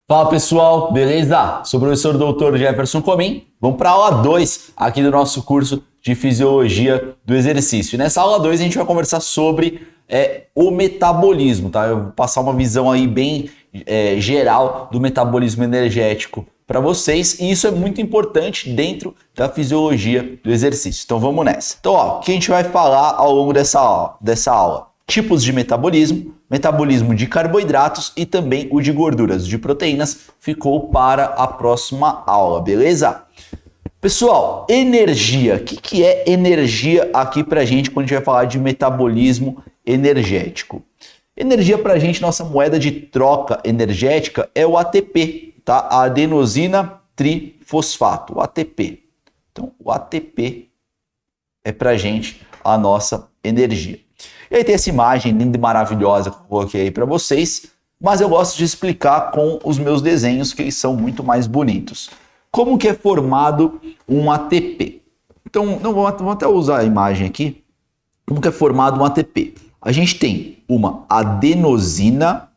Fala pessoal, beleza? Sou o professor Dr. Jefferson Comim. Vamos para a aula 2 aqui do nosso curso de Fisiologia do Exercício. E nessa aula 2 a gente vai conversar sobre o metabolismo, tá? Eu vou passar uma visão aí bem geral do metabolismo energético para vocês, e isso é muito importante dentro da Fisiologia do Exercício. Então vamos nessa. Então, o que a gente vai falar ao longo dessa aula? Tipos de metabolismo, metabolismo de carboidratos e também o de gorduras, de proteínas, ficou para a próxima aula, beleza? Pessoal, energia. O que é energia aqui pra gente quando a gente vai falar de metabolismo energético? Energia pra gente, nossa moeda de troca energética é o ATP, tá? A adenosina trifosfato, o ATP. Então, o ATP é pra gente a nossa energia. E aí tem essa imagem linda e maravilhosa que eu coloquei aí para vocês, mas eu gosto de explicar com os meus desenhos, que eles são muito mais bonitos. Como que é formado um ATP? Então, vamos até usar a imagem aqui. Como que é formado um ATP? A gente tem uma adenosina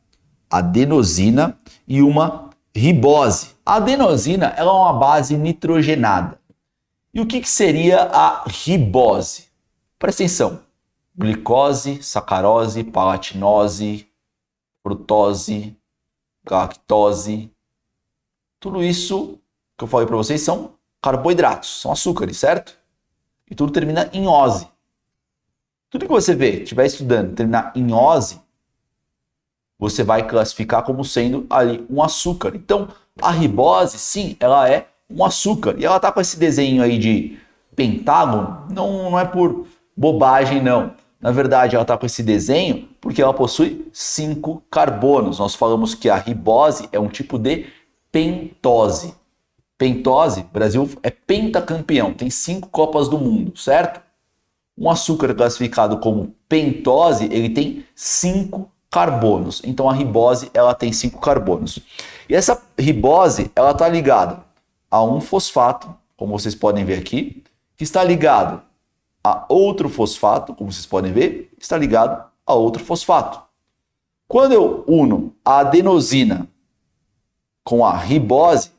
e uma ribose. A adenosina ela é uma base nitrogenada. E o que seria a ribose? Presta atenção. Glicose, sacarose, palatinose, frutose, galactose. Tudo isso que eu falei para vocês são carboidratos, são açúcares, certo? E tudo termina em ose. Tudo que você estiver estudando, terminar em ose, você vai classificar como sendo ali um açúcar. Então, a ribose, sim, ela é um açúcar. E ela tá com esse desenho aí de pentágono, não é por bobagem, não. Na verdade, ela está com esse desenho porque ela possui 5 carbonos. Nós falamos que a ribose é um tipo de pentose. Pentose, Brasil é pentacampeão, tem 5 Copas do Mundo, certo? Um açúcar classificado como pentose, ele tem 5 carbonos. Então a ribose, ela tem 5 carbonos. E essa ribose, ela está ligada a um fosfato, como vocês podem ver aqui, que está ligado a outro fosfato, como vocês podem ver, está ligado a outro fosfato. Quando eu uno a adenosina com a ribose,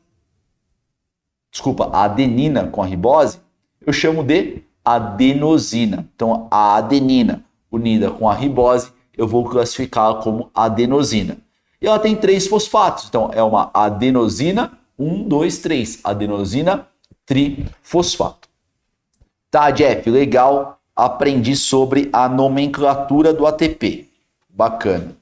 a adenina com a ribose, eu chamo de adenosina. Então, a adenina unida com a ribose, eu vou classificá-la como adenosina. E ela tem 3 fosfatos, então é uma adenosina 1, 2, 3, adenosina trifosfato. Tá, Jeff, legal, aprendi sobre a nomenclatura do ATP. Bacana.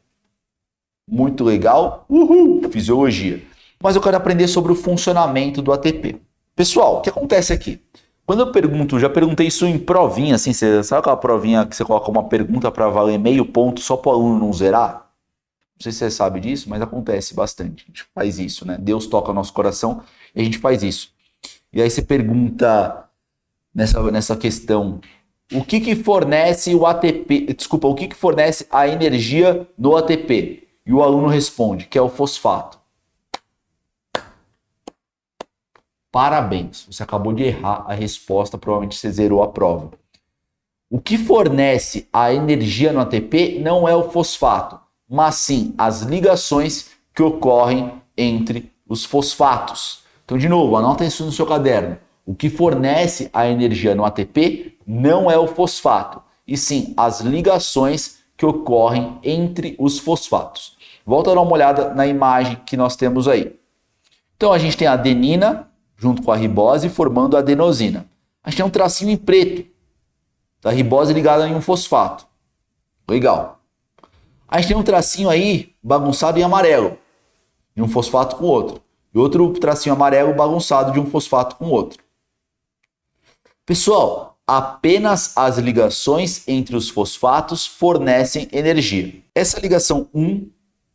Muito legal. Uhul, fisiologia. Mas eu quero aprender sobre o funcionamento do ATP. Pessoal, o que acontece aqui? Quando eu pergunto, já perguntei isso em provinha, assim, sabe aquela provinha que você coloca uma pergunta para valer meio ponto só para o aluno não zerar? Não sei se você sabe disso, mas acontece bastante. A gente faz isso, né? Deus toca o nosso coração e a gente faz isso. E aí você pergunta nessa questão, o que fornece o ATP, o que fornece a energia no ATP? E o aluno responde que é o fosfato. Parabéns, você acabou de errar a resposta, provavelmente você zerou a prova. O que fornece a energia no ATP não é o fosfato, mas sim as ligações que ocorrem entre os fosfatos. Então, de novo, anota isso no seu caderno. O que fornece a energia no ATP não é o fosfato, e sim as ligações que ocorrem entre os fosfatos. Volta a dar uma olhada na imagem que nós temos aí. Então a gente tem a adenina junto com a ribose formando a adenosina. A gente tem um tracinho em preto da ribose ligada em um fosfato. Legal. A gente tem um tracinho aí bagunçado em amarelo, de um fosfato com outro. E outro tracinho amarelo bagunçado de um fosfato com outro. Pessoal, apenas as ligações entre os fosfatos fornecem energia. Essa ligação 1,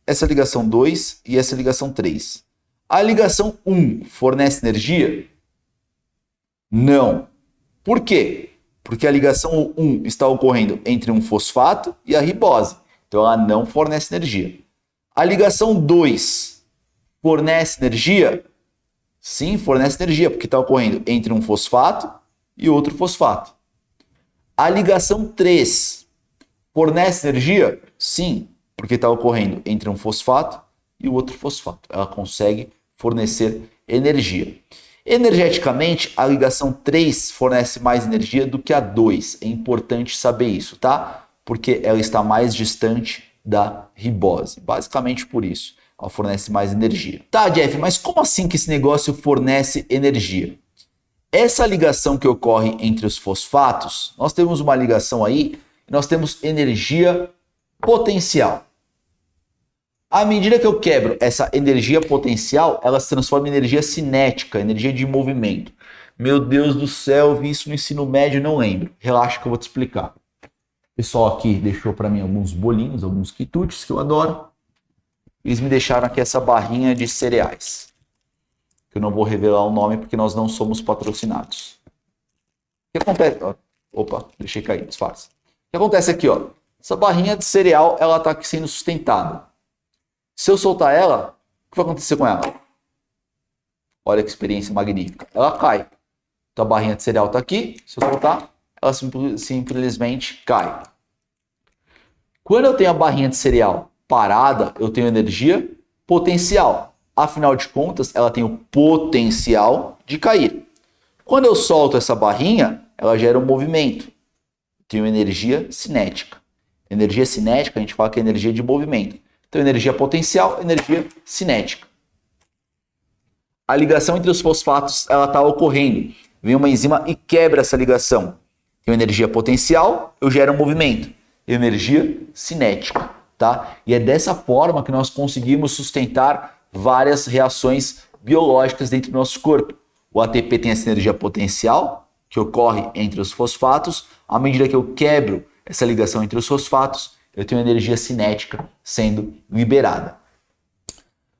essa ligação 2 e essa ligação 3. A ligação 1 fornece energia? Não. Por quê? Porque a ligação 1 está ocorrendo entre um fosfato e a ribose. Então ela não fornece energia. A ligação 2 fornece energia? Sim, fornece energia, porque está ocorrendo entre um fosfato e outro fosfato. A ligação 3 fornece energia? Sim, porque está ocorrendo entre um fosfato e o outro fosfato. Ela consegue fornecer energia. Energeticamente, a ligação 3 fornece mais energia do que a 2. É importante saber isso, tá? Porque ela está mais distante da ribose. Basicamente por isso, ela fornece mais energia. Tá, Jeff, mas como assim que esse negócio fornece energia? Essa ligação que ocorre entre os fosfatos, nós temos uma ligação aí, nós temos energia potencial. À medida que eu quebro essa energia potencial, ela se transforma em energia cinética, energia de movimento. Meu Deus do céu, eu vi isso no ensino médio e não lembro. Relaxa que eu vou te explicar. O pessoal aqui deixou para mim alguns bolinhos, alguns quitutes que eu adoro. Eles me deixaram aqui essa barrinha de cereais. Eu não vou revelar o nome porque nós não somos patrocinados. O que acontece? Opa, deixei cair, disfarce. O que acontece aqui, ó? Essa barrinha de cereal, ela está aqui sendo sustentada. Se eu soltar ela, o que vai acontecer com ela? Olha que experiência magnífica. Ela cai. Então a barrinha de cereal está aqui. Se eu soltar, ela simplesmente cai. Quando eu tenho a barrinha de cereal parada, eu tenho energia potencial. Afinal de contas, ela tem o potencial de cair. Quando eu solto essa barrinha, ela gera um movimento. Tenho energia cinética. Energia cinética, a gente fala que é energia de movimento. Então, energia potencial, energia cinética. A ligação entre os fosfatos ela está ocorrendo. Vem uma enzima e quebra essa ligação. Tenho energia potencial, eu gero um movimento. Energia cinética. Tá? E é dessa forma que nós conseguimos sustentar várias reações biológicas dentro do nosso corpo. O ATP tem essa energia potencial que ocorre entre os fosfatos. À medida que eu quebro essa ligação entre os fosfatos, eu tenho energia cinética sendo liberada.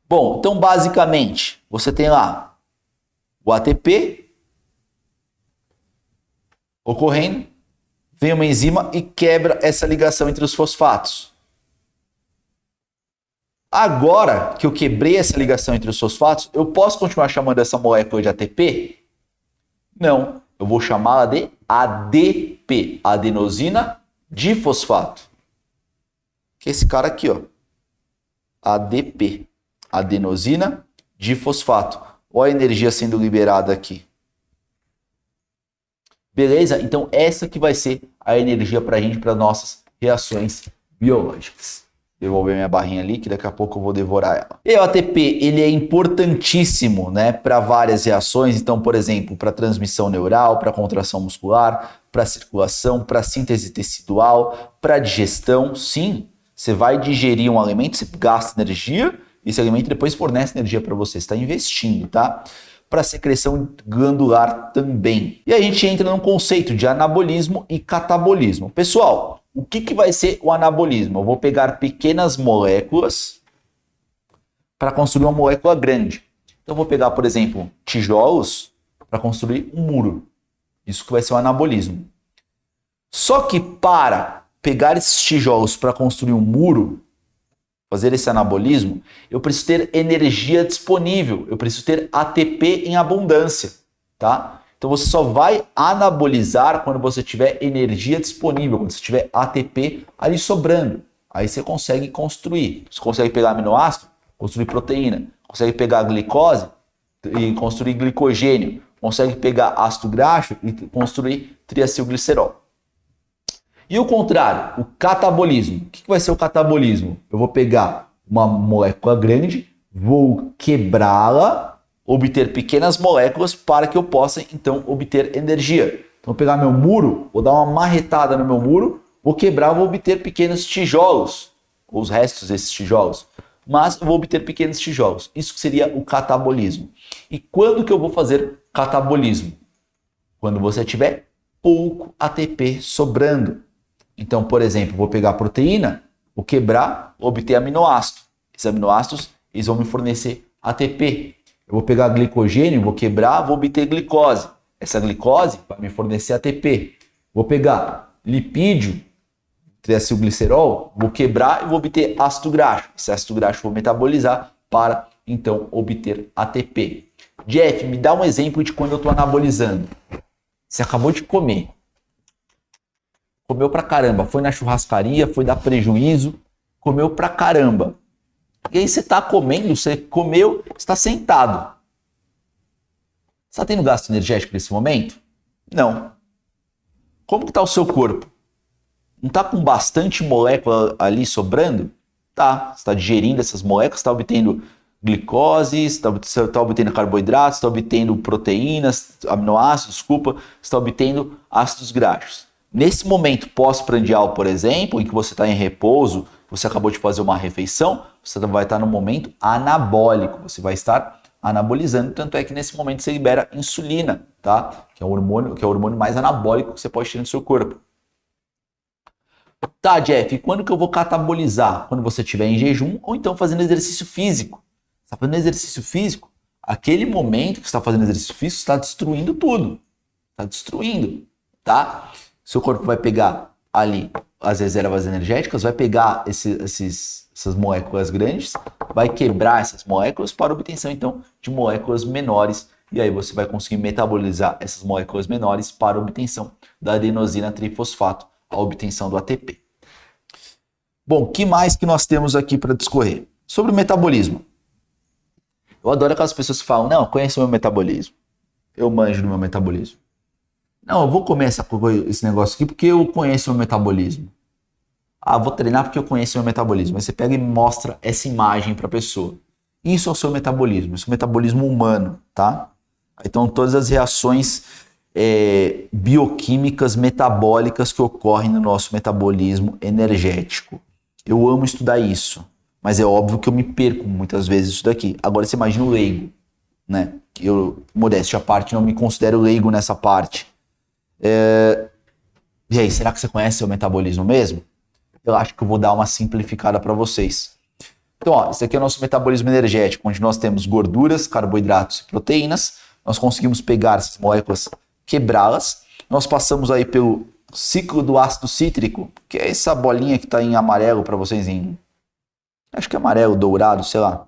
Bom, então basicamente, você tem lá o ATP ocorrendo, vem uma enzima e quebra essa ligação entre os fosfatos. Agora que eu quebrei essa ligação entre os fosfatos, eu posso continuar chamando essa molécula de ATP? Não, eu vou chamá-la de ADP, adenosina difosfato. Que é esse cara aqui, ó. ADP, adenosina difosfato. Olha a energia sendo liberada aqui. Beleza? Então essa que vai ser a energia para a gente, para nossas reações biológicas. Devolver minha barrinha ali, que daqui a pouco eu vou devorar ela. E o ATP, ele é importantíssimo, né, para várias reações. Então, por exemplo, para transmissão neural, para contração muscular, para circulação, para síntese tecidual, para digestão. Sim, você vai digerir um alimento, você gasta energia, e esse alimento depois fornece energia para você. Você está investindo, tá? Para secreção glandular também. E a gente entra num conceito de anabolismo e catabolismo. Pessoal, o que vai ser o anabolismo? Eu vou pegar pequenas moléculas para construir uma molécula grande. Então eu vou pegar, por exemplo, tijolos para construir um muro. Isso que vai ser o anabolismo. Só que para pegar esses tijolos para construir um muro, fazer esse anabolismo, eu preciso ter energia disponível, eu preciso ter ATP em abundância, tá? Então você só vai anabolizar quando você tiver energia disponível, quando você tiver ATP ali sobrando. Aí você consegue construir. Você consegue pegar aminoácido, construir proteína. Consegue pegar glicose e construir glicogênio. Consegue pegar ácido graxo e construir triacilglicerol. E o contrário, o catabolismo. O que vai ser o catabolismo? Eu vou pegar uma molécula grande, vou quebrá-la, obter pequenas moléculas para que eu possa, então, obter energia. Então, vou pegar meu muro, vou dar uma marretada no meu muro, vou quebrar, vou obter pequenos tijolos, ou os restos desses tijolos. Mas eu vou obter pequenos tijolos. Isso seria o catabolismo. E quando que eu vou fazer catabolismo? Quando você tiver pouco ATP sobrando. Então, por exemplo, vou pegar proteína, vou quebrar, vou obter aminoácido. Esses aminoácidos eles vão me fornecer ATP. Eu vou pegar glicogênio, vou quebrar, vou obter glicose. Essa glicose vai me fornecer ATP. Vou pegar lipídio, triacilglicerol, vou quebrar e vou obter ácido graxo. Esse ácido graxo eu vou metabolizar para, então, obter ATP. Jeff, me dá um exemplo de quando eu estou anabolizando. Você acabou de comer. Comeu pra caramba. Foi na churrascaria, foi dar prejuízo. Comeu pra caramba. E aí você está comendo, você comeu, está sentado. Você está tendo gasto energético nesse momento? Não. Como que está o seu corpo? Não está com bastante molécula ali sobrando? Tá. Você está digerindo essas moléculas, está obtendo glicose, está obtendo carboidratos, está obtendo proteínas, aminoácidos, desculpa, está obtendo ácidos graxos. Nesse momento pós-prandial, por exemplo, em que você está em repouso, você acabou de fazer uma refeição, você vai estar no momento anabólico, você vai estar anabolizando, tanto é que nesse momento você libera insulina, tá? Que é o hormônio mais anabólico que você pode ter no seu corpo. Tá, Jeff, e quando que eu vou catabolizar? Quando você estiver em jejum ou então fazendo exercício físico. Você está fazendo exercício físico, aquele momento que você está fazendo exercício físico, está destruindo tudo. Está destruindo, tá? Seu corpo vai pegar ali as reservas energéticas, vai pegar essas moléculas grandes, vai quebrar essas moléculas para obtenção, então, de moléculas menores. E aí você vai conseguir metabolizar essas moléculas menores para obtenção da adenosina trifosfato, a obtenção do ATP. Bom, o que mais que nós temos aqui para discorrer? Sobre o metabolismo. Eu adoro aquelas pessoas que falam, não, eu conheço o meu metabolismo. Eu manjo do meu metabolismo. Não, eu vou comer esse negócio aqui porque eu conheço o meu metabolismo. Ah, vou treinar porque eu conheço o meu metabolismo. Aí você pega e mostra essa imagem para a pessoa. Isso é o seu metabolismo, isso é o metabolismo humano, tá? Então, todas as reações bioquímicas, metabólicas que ocorrem no nosso metabolismo energético. Eu amo estudar isso, mas é óbvio que eu me perco muitas vezes isso daqui. Agora você imagina o leigo, né? Eu, modéstia à parte, não me considero leigo nessa parte. E aí, será que você conhece o metabolismo mesmo? Eu acho que eu vou dar uma simplificada para vocês. Então, ó, esse aqui é o nosso metabolismo energético, onde nós temos gorduras, carboidratos e proteínas. Nós conseguimos pegar essas moléculas, quebrá-las. Nós passamos aí pelo ciclo do ácido cítrico, que é essa bolinha que está em amarelo para vocês, acho que é amarelo, dourado, sei lá.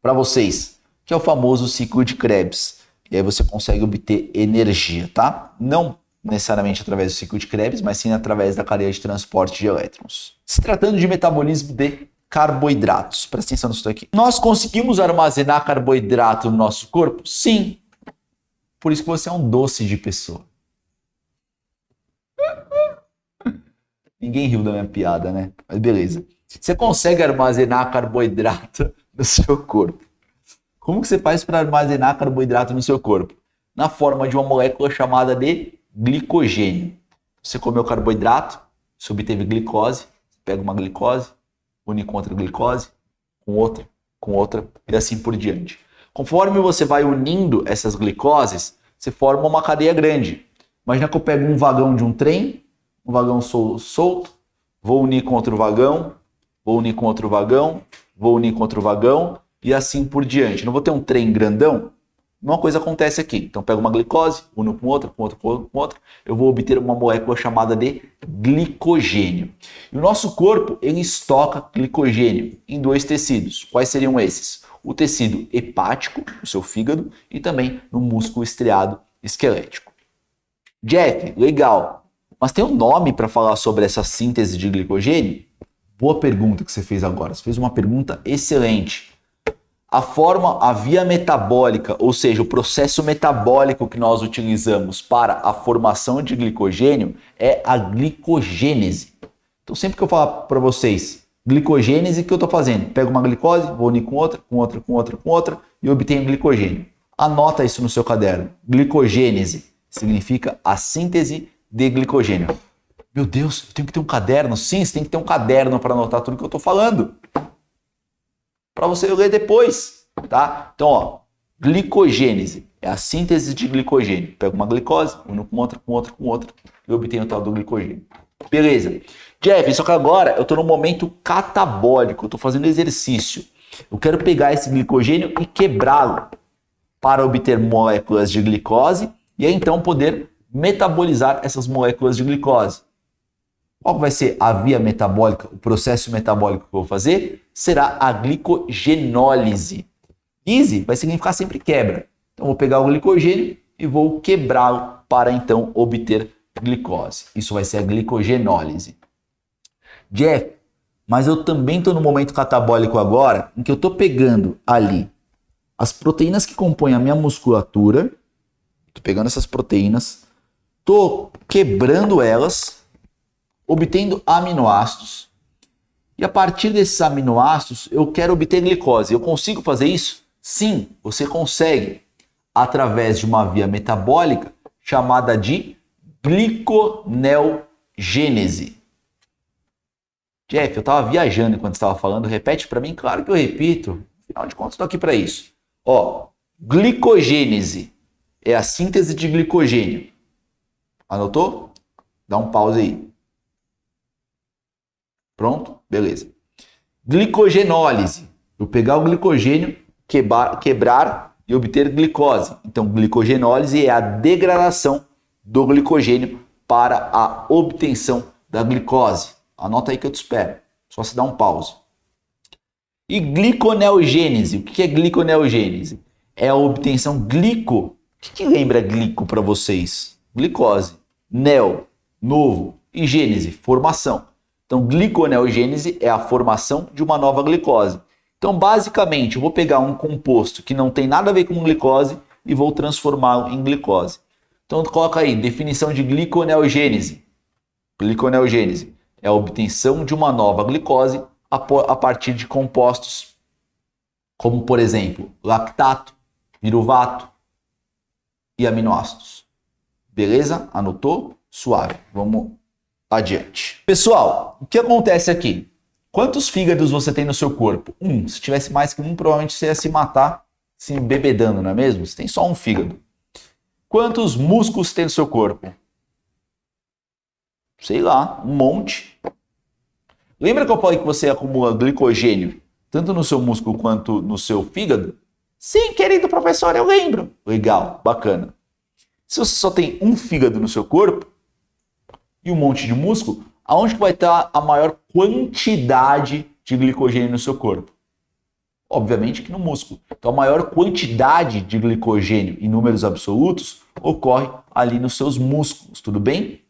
Para vocês, que é o famoso ciclo de Krebs. E aí você consegue obter energia, tá? Não necessariamente através do ciclo de Krebs, mas sim através da cadeia de transporte de elétrons. Se tratando de metabolismo de carboidratos, presta atenção nisso aqui. Nós conseguimos armazenar carboidrato no nosso corpo? Sim. Por isso que você é um doce de pessoa. Ninguém riu da minha piada, né? Mas beleza. Você consegue armazenar carboidrato no seu corpo. Como que você faz para armazenar carboidrato no seu corpo? Na forma de uma molécula chamada de glicogênio. Você comeu carboidrato, você obteve glicose, você pega uma glicose, une com outra glicose, com outra e assim por diante. Conforme você vai unindo essas glicoses, você forma uma cadeia grande. Imagina que eu pego um vagão de um trem, um vagão solto, vou unir com outro vagão, vou unir com outro vagão, vou unir com outro vagão e assim por diante. Não vou ter um trem grandão? Uma coisa acontece aqui. Então, pego uma glicose, uno com outra, eu vou obter uma molécula chamada de glicogênio. E o nosso corpo, ele estoca glicogênio em dois tecidos. Quais seriam esses? O tecido hepático, o seu fígado, e também no músculo estriado esquelético. Jeff, legal. Mas tem um nome para falar sobre essa síntese de glicogênio? Boa pergunta que você fez agora. Você fez uma pergunta excelente. A via metabólica, ou seja, o processo metabólico que nós utilizamos para a formação de glicogênio é a glicogênese. Então, sempre que eu falar para vocês glicogênese, o que eu estou fazendo? Pego uma glicose, vou unir com outra e obtenho glicogênio. Anota isso no seu caderno. Glicogênese significa a síntese de glicogênio. Meu Deus, eu tenho que ter um caderno? Sim, você tem que ter um caderno para anotar tudo que eu estou falando. Para você ler depois, tá? Então, ó, glicogênese é a síntese de glicogênio. Pego uma glicose, uno com outra e obtenho o tal do glicogênio. Beleza. Jeff, só que agora eu estou no momento catabólico, eu estou fazendo exercício. Eu quero pegar esse glicogênio e quebrá-lo para obter moléculas de glicose e aí então poder metabolizar essas moléculas de glicose. Qual vai ser a via metabólica, o processo metabólico que eu vou fazer? Será a glicogenólise. Lise vai significar sempre quebra. Então, eu vou pegar o glicogênio e vou quebrá-lo para, então, obter glicose. Isso vai ser a glicogenólise. Jeff, mas eu também estou no momento catabólico agora, em que eu estou pegando ali as proteínas que compõem a minha musculatura, estou pegando essas proteínas, estou quebrando elas, obtendo aminoácidos, e a partir desses aminoácidos eu quero obter glicose. Eu consigo fazer isso? Sim, você consegue, através de uma via metabólica chamada de gliconeogênese. Jeff, eu estava viajando enquanto estava falando, repete para mim? Claro que eu repito, afinal de contas estou aqui para isso. Ó, glicogênese é a síntese de glicogênio. Anotou? Dá um pause aí. Pronto? Beleza. Glicogenólise. Eu pegar o glicogênio, quebrar e obter glicose. Então, glicogenólise é a degradação do glicogênio para a obtenção da glicose. Anota aí que eu te espero. Só se dá um pause. E gliconeogênese. O que é gliconeogênese? É a obtenção glico. O que lembra glico para vocês? Glicose. Neo, novo. E gênese, formação. Então, gliconeogênese é a formação de uma nova glicose. Então, basicamente, eu vou pegar um composto que não tem nada a ver com glicose e vou transformá-lo em glicose. Então, coloca aí, definição de gliconeogênese. Gliconeogênese é a obtenção de uma nova glicose a partir de compostos como, por exemplo, lactato, piruvato e aminoácidos. Beleza? Anotou? Suave. Vamos adiante. Pessoal, o que acontece aqui? Quantos fígados você tem no seu corpo? Se tivesse mais que um, provavelmente você ia se matar se embebedando, não é mesmo? Você tem só um fígado. Quantos músculos tem no seu corpo? Sei lá, um monte. Lembra que eu falei que você acumula glicogênio tanto no seu músculo quanto no seu fígado? Sim, querido professor, eu lembro. Legal, bacana. Se você só tem um fígado no seu corpo e um monte de músculo, aonde que vai estar a maior quantidade de glicogênio no seu corpo? Obviamente que no músculo. Então a maior quantidade de glicogênio em números absolutos ocorre ali nos seus músculos, tudo bem?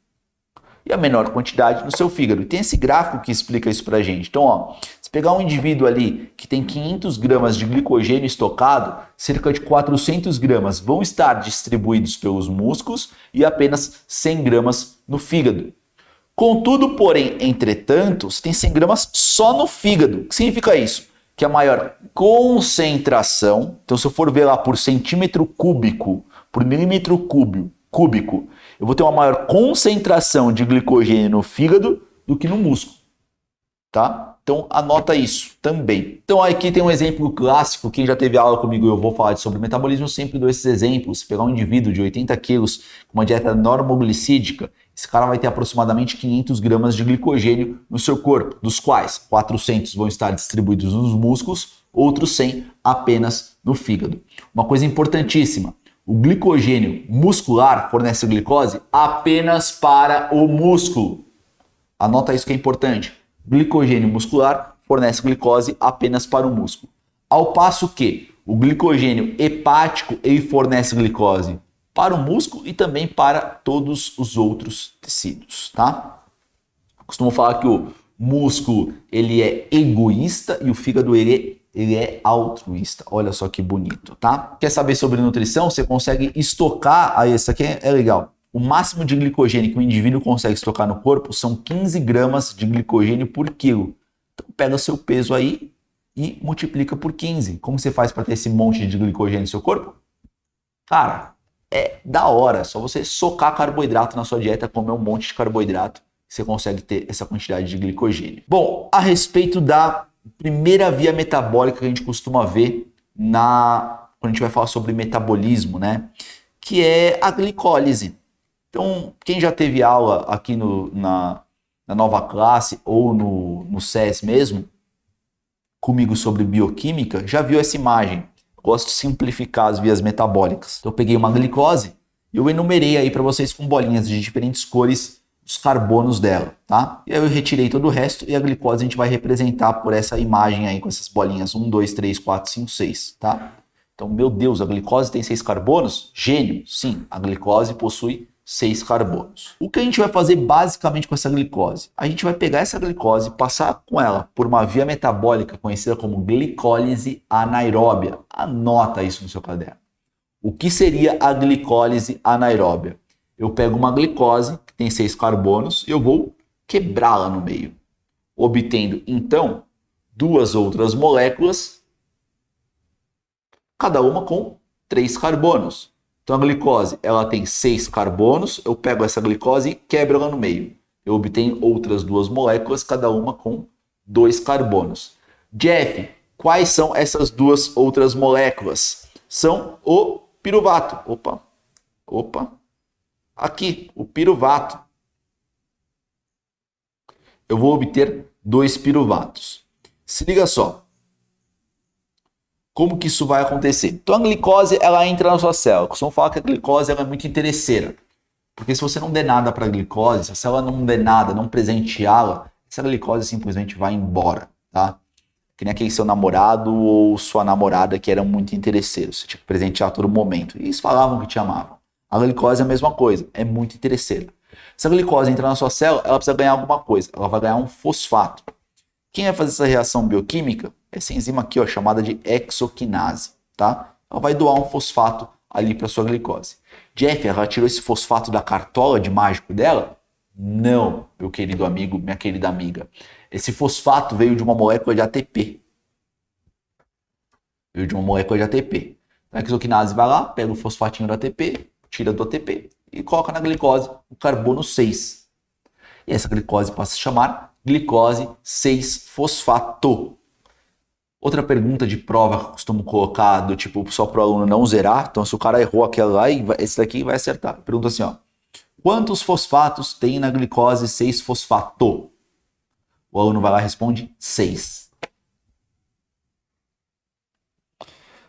E a menor quantidade no seu fígado. E tem esse gráfico que explica isso pra gente. Então, ó, se pegar um indivíduo ali que tem 500 gramas de glicogênio estocado, cerca de 400 gramas vão estar distribuídos pelos músculos e apenas 100 gramas no fígado. Contudo, porém, entretanto, você tem 100 gramas só no fígado. O que significa isso? Que a maior concentração, então se eu for ver lá por centímetro cúbico, por milímetro cúbico, eu vou ter uma maior concentração de glicogênio no fígado do que no músculo, tá? Então anota isso também. Então aqui tem um exemplo clássico, quem já teve aula comigo e eu vou falar sobre metabolismo, eu sempre dou esses exemplos. Se pegar um indivíduo de 80 quilos com uma dieta normoglicídica, esse cara vai ter aproximadamente 500 gramas de glicogênio no seu corpo, dos quais 400 vão estar distribuídos nos músculos, outros 100 apenas no fígado. Uma coisa importantíssima, o glicogênio muscular fornece glicose apenas para o músculo. Anota isso que é importante. Glicogênio muscular fornece glicose apenas para o músculo. Ao passo que o glicogênio hepático ele fornece glicose para o músculo e também para todos os outros tecidos, tá? Costumo falar que o músculo ele é egoísta e o fígado ele é altruísta. Olha só que bonito, tá? Quer saber sobre nutrição? Você consegue estocar, aí isso aqui é legal. O máximo de glicogênio que o indivíduo consegue estocar no corpo são 15 gramas de glicogênio por quilo. Então pega o seu peso aí e multiplica por 15. Como você faz para ter esse monte de glicogênio no seu corpo? Cara, é da hora. Só você socar carboidrato na sua dieta, comer um monte de carboidrato, você consegue ter essa quantidade de glicogênio. Bom, a respeito da primeira via metabólica que a gente costuma ver quando a gente vai falar sobre metabolismo, né? Que é a glicólise. Então, quem já teve aula aqui na nova classe ou no SES mesmo, comigo sobre bioquímica, já viu essa imagem. Eu gosto de simplificar as vias metabólicas. Então, eu peguei uma glicose e eu enumerei aí para vocês com bolinhas de diferentes cores os carbonos dela, tá? E aí eu retirei todo o resto e a glicose a gente vai representar por essa imagem aí com essas bolinhas 1, 2, 3, 4, 5, 6, tá? Então, meu Deus, a glicose tem 6 carbonos? Gênio! Sim, a glicose possui 6 carbonos. O que a gente vai fazer basicamente com essa glicose? A gente vai pegar essa glicose e passar com ela por uma via metabólica conhecida como glicólise anaeróbia. Anota isso no seu caderno. O que seria a glicólise anaeróbia? Eu pego uma glicose que tem 6 carbonos e eu vou quebrá-la no meio, obtendo então 2 outras moléculas, cada uma com 3 carbonos. Então a glicose ela tem 6 carbonos, eu pego essa glicose e quebro ela no meio. Eu obtenho outras 2 moléculas, cada uma com 2 carbonos. Jeff, quais são essas 2 outras moléculas? São o piruvato. Opa. Aqui, o piruvato. Eu vou obter 2 piruvatos. Se liga só. Como que isso vai acontecer? Então a glicose ela entra na sua célula. Eu costumo falar que a glicose ela é muito interesseira. Porque se você não der nada para a glicose, se a célula não der nada, não presenteá-la, essa glicose simplesmente vai embora, tá? Que nem aquele seu namorado ou sua namorada que eram muito interesseiros. Você tinha que presentear a todo momento. E eles falavam que te amavam. A glicose é a mesma coisa, é muito interesseira. Se a glicose entrar na sua célula, ela precisa ganhar alguma coisa. Ela vai ganhar um fosfato. Quem vai fazer essa reação bioquímica? Essa enzima aqui, ó, chamada de hexoquinase, tá? Ela vai doar um fosfato ali para sua glicose. Jeff, ela tirou esse fosfato da cartola de mágico dela? Não, meu querido amigo, minha querida amiga. Esse fosfato veio de uma molécula de ATP. A hexoquinase vai lá, pega o fosfatinho do ATP, tira do ATP e coloca na glicose o carbono 6. E essa glicose passa a se chamar glicose 6-fosfato. Outra pergunta de prova que eu costumo colocar do tipo só para o aluno não zerar. Então se o cara errou aquela lá, esse daqui vai acertar. Pergunta assim, ó. Quantos fosfatos tem na glicose 6-fosfato? O aluno vai lá e responde 6.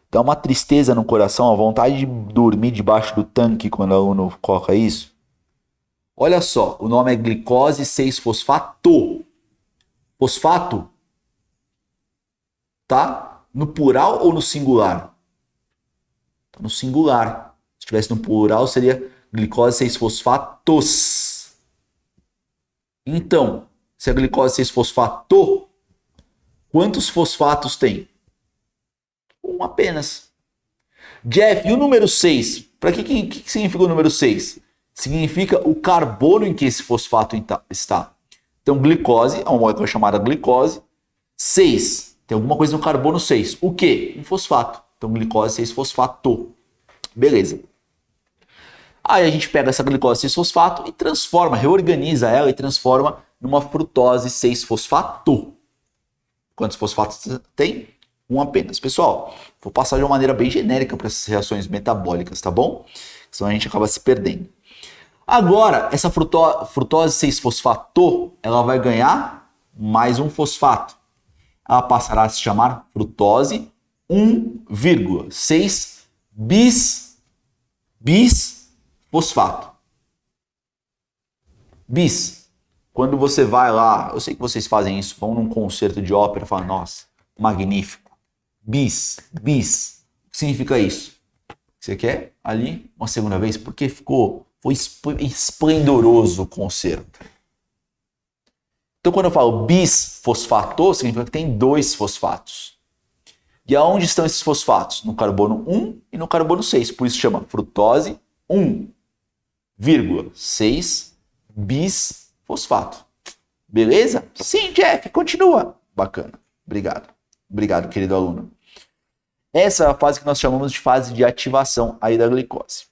Dá uma tristeza no coração, a vontade de dormir debaixo do tanque quando o aluno coloca isso. Olha só, o nome é glicose 6-fosfato. Fosfato tá no plural ou no singular? Tá no singular. Se estivesse no plural seria glicose 6-fosfatos. Então, se a glicose 6-fosfato, quantos fosfatos tem? Um apenas. Jeff, e o número 6? Para que significa o número 6? Significa o carbono em que esse fosfato está. Então, glicose é uma molécula chamada glicose. 6. Tem alguma coisa no carbono 6. O quê? Um fosfato. Então, glicose 6-fosfato. Beleza. Aí a gente pega essa glicose 6-fosfato e transforma, reorganiza ela e transforma numa frutose 6-fosfato. Quantos fosfatos tem? Um apenas. Pessoal, vou passar de uma maneira bem genérica para essas reações metabólicas, tá bom? Senão a gente acaba se perdendo. Agora, essa frutose 6-fosfato, ela vai ganhar mais um fosfato. Ela passará a se chamar frutose 1,6 bis-fosfato. Bis. Quando você vai lá, eu sei que vocês fazem isso, vão num concerto de ópera e falam, nossa, magnífico. Bis. O que significa isso? Você quer ali uma segunda vez? Porque foi esplendoroso o concerto. Então, quando eu falo bis-fosfato, significa que tem 2 fosfatos. E aonde estão esses fosfatos? No carbono 1 e no carbono 6. Por isso chama frutose 1,6 bis-fosfato. Beleza? Sim, Jeff, continua. Bacana. Obrigado, querido aluno. Essa é a fase que nós chamamos de fase de ativação aí da glicose.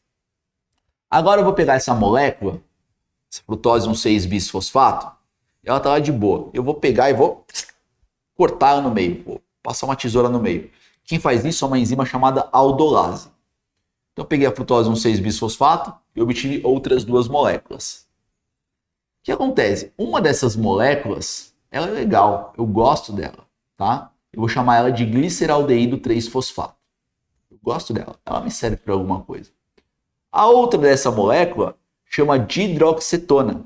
Agora eu vou pegar essa molécula, essa frutose 1,6 bis-fosfato, e ela está lá de boa. Eu vou pegar e vou cortar ela no meio, vou passar uma tesoura no meio. Quem faz isso é uma enzima chamada aldolase. Então eu peguei a frutose 1,6 bis-fosfato e obtive outras 2 moléculas. O que acontece? Uma dessas moléculas, ela é legal, eu gosto dela, tá? Eu vou chamar ela de gliceraldeído 3-fosfato. Eu gosto dela, ela me serve para alguma coisa. A outra dessa molécula chama dihidroxetona.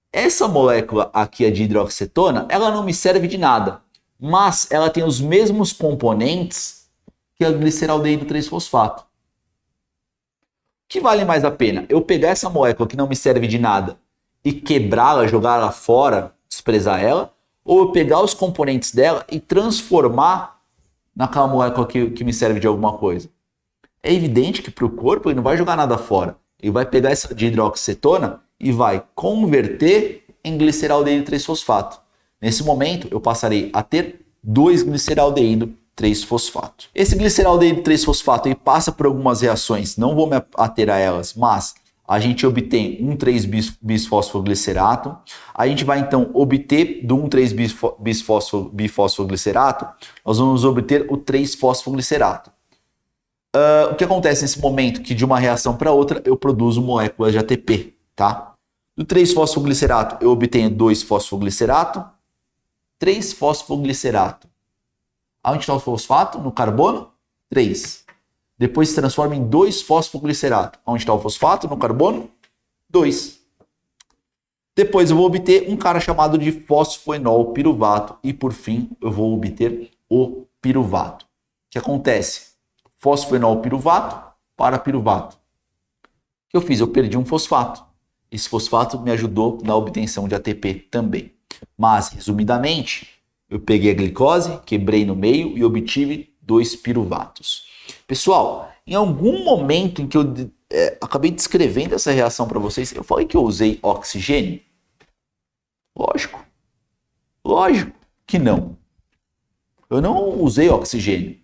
Essa molécula aqui, a dihidroxetona, ela não me serve de nada, mas ela tem os mesmos componentes que a gliceraldeído 3-fosfato. que vale mais a pena? Eu pegar essa molécula que não me serve de nada e quebrá-la, jogar ela fora, desprezar ela, ou eu pegar os componentes dela e transformar naquela molécula que me serve de alguma coisa? É evidente que para o corpo ele não vai jogar nada fora. Ele vai pegar essa dihidroxicetona e vai converter em gliceraldeído 3-fosfato. Nesse momento, eu passarei a ter 2-gliceraldeído 3-fosfato. Esse gliceraldeído 3-fosfato passa por algumas reações, não vou me ater a elas, mas a gente obtém um 3-bisfosfoglicerato. A gente vai então obter do 1,3-bisfosfoglicerato, nós vamos obter o 3-fosfoglicerato. O que acontece nesse momento? Que de uma reação para outra eu produzo moléculas de ATP, tá? Do 3-fosfoglicerato eu obtenho 2-fosfoglicerato, 3-fosfoglicerato. Aonde está o fosfato? No carbono? 3. Depois se transforma em 2-fosfoglicerato. Onde está o fosfato? No carbono? 2. Depois eu vou obter um cara chamado de fosfoenol piruvato. E por fim eu vou obter o piruvato. O que acontece? Fosfoenol piruvato para piruvato. O que eu fiz? Eu perdi um fosfato. Esse fosfato me ajudou na obtenção de ATP também. Mas, resumidamente, eu peguei a glicose, quebrei no meio e obtive 2 piruvatos. Pessoal, em algum momento em que eu acabei descrevendo essa reação para vocês, eu falei que eu usei oxigênio? Lógico. Lógico que não. Eu não usei oxigênio.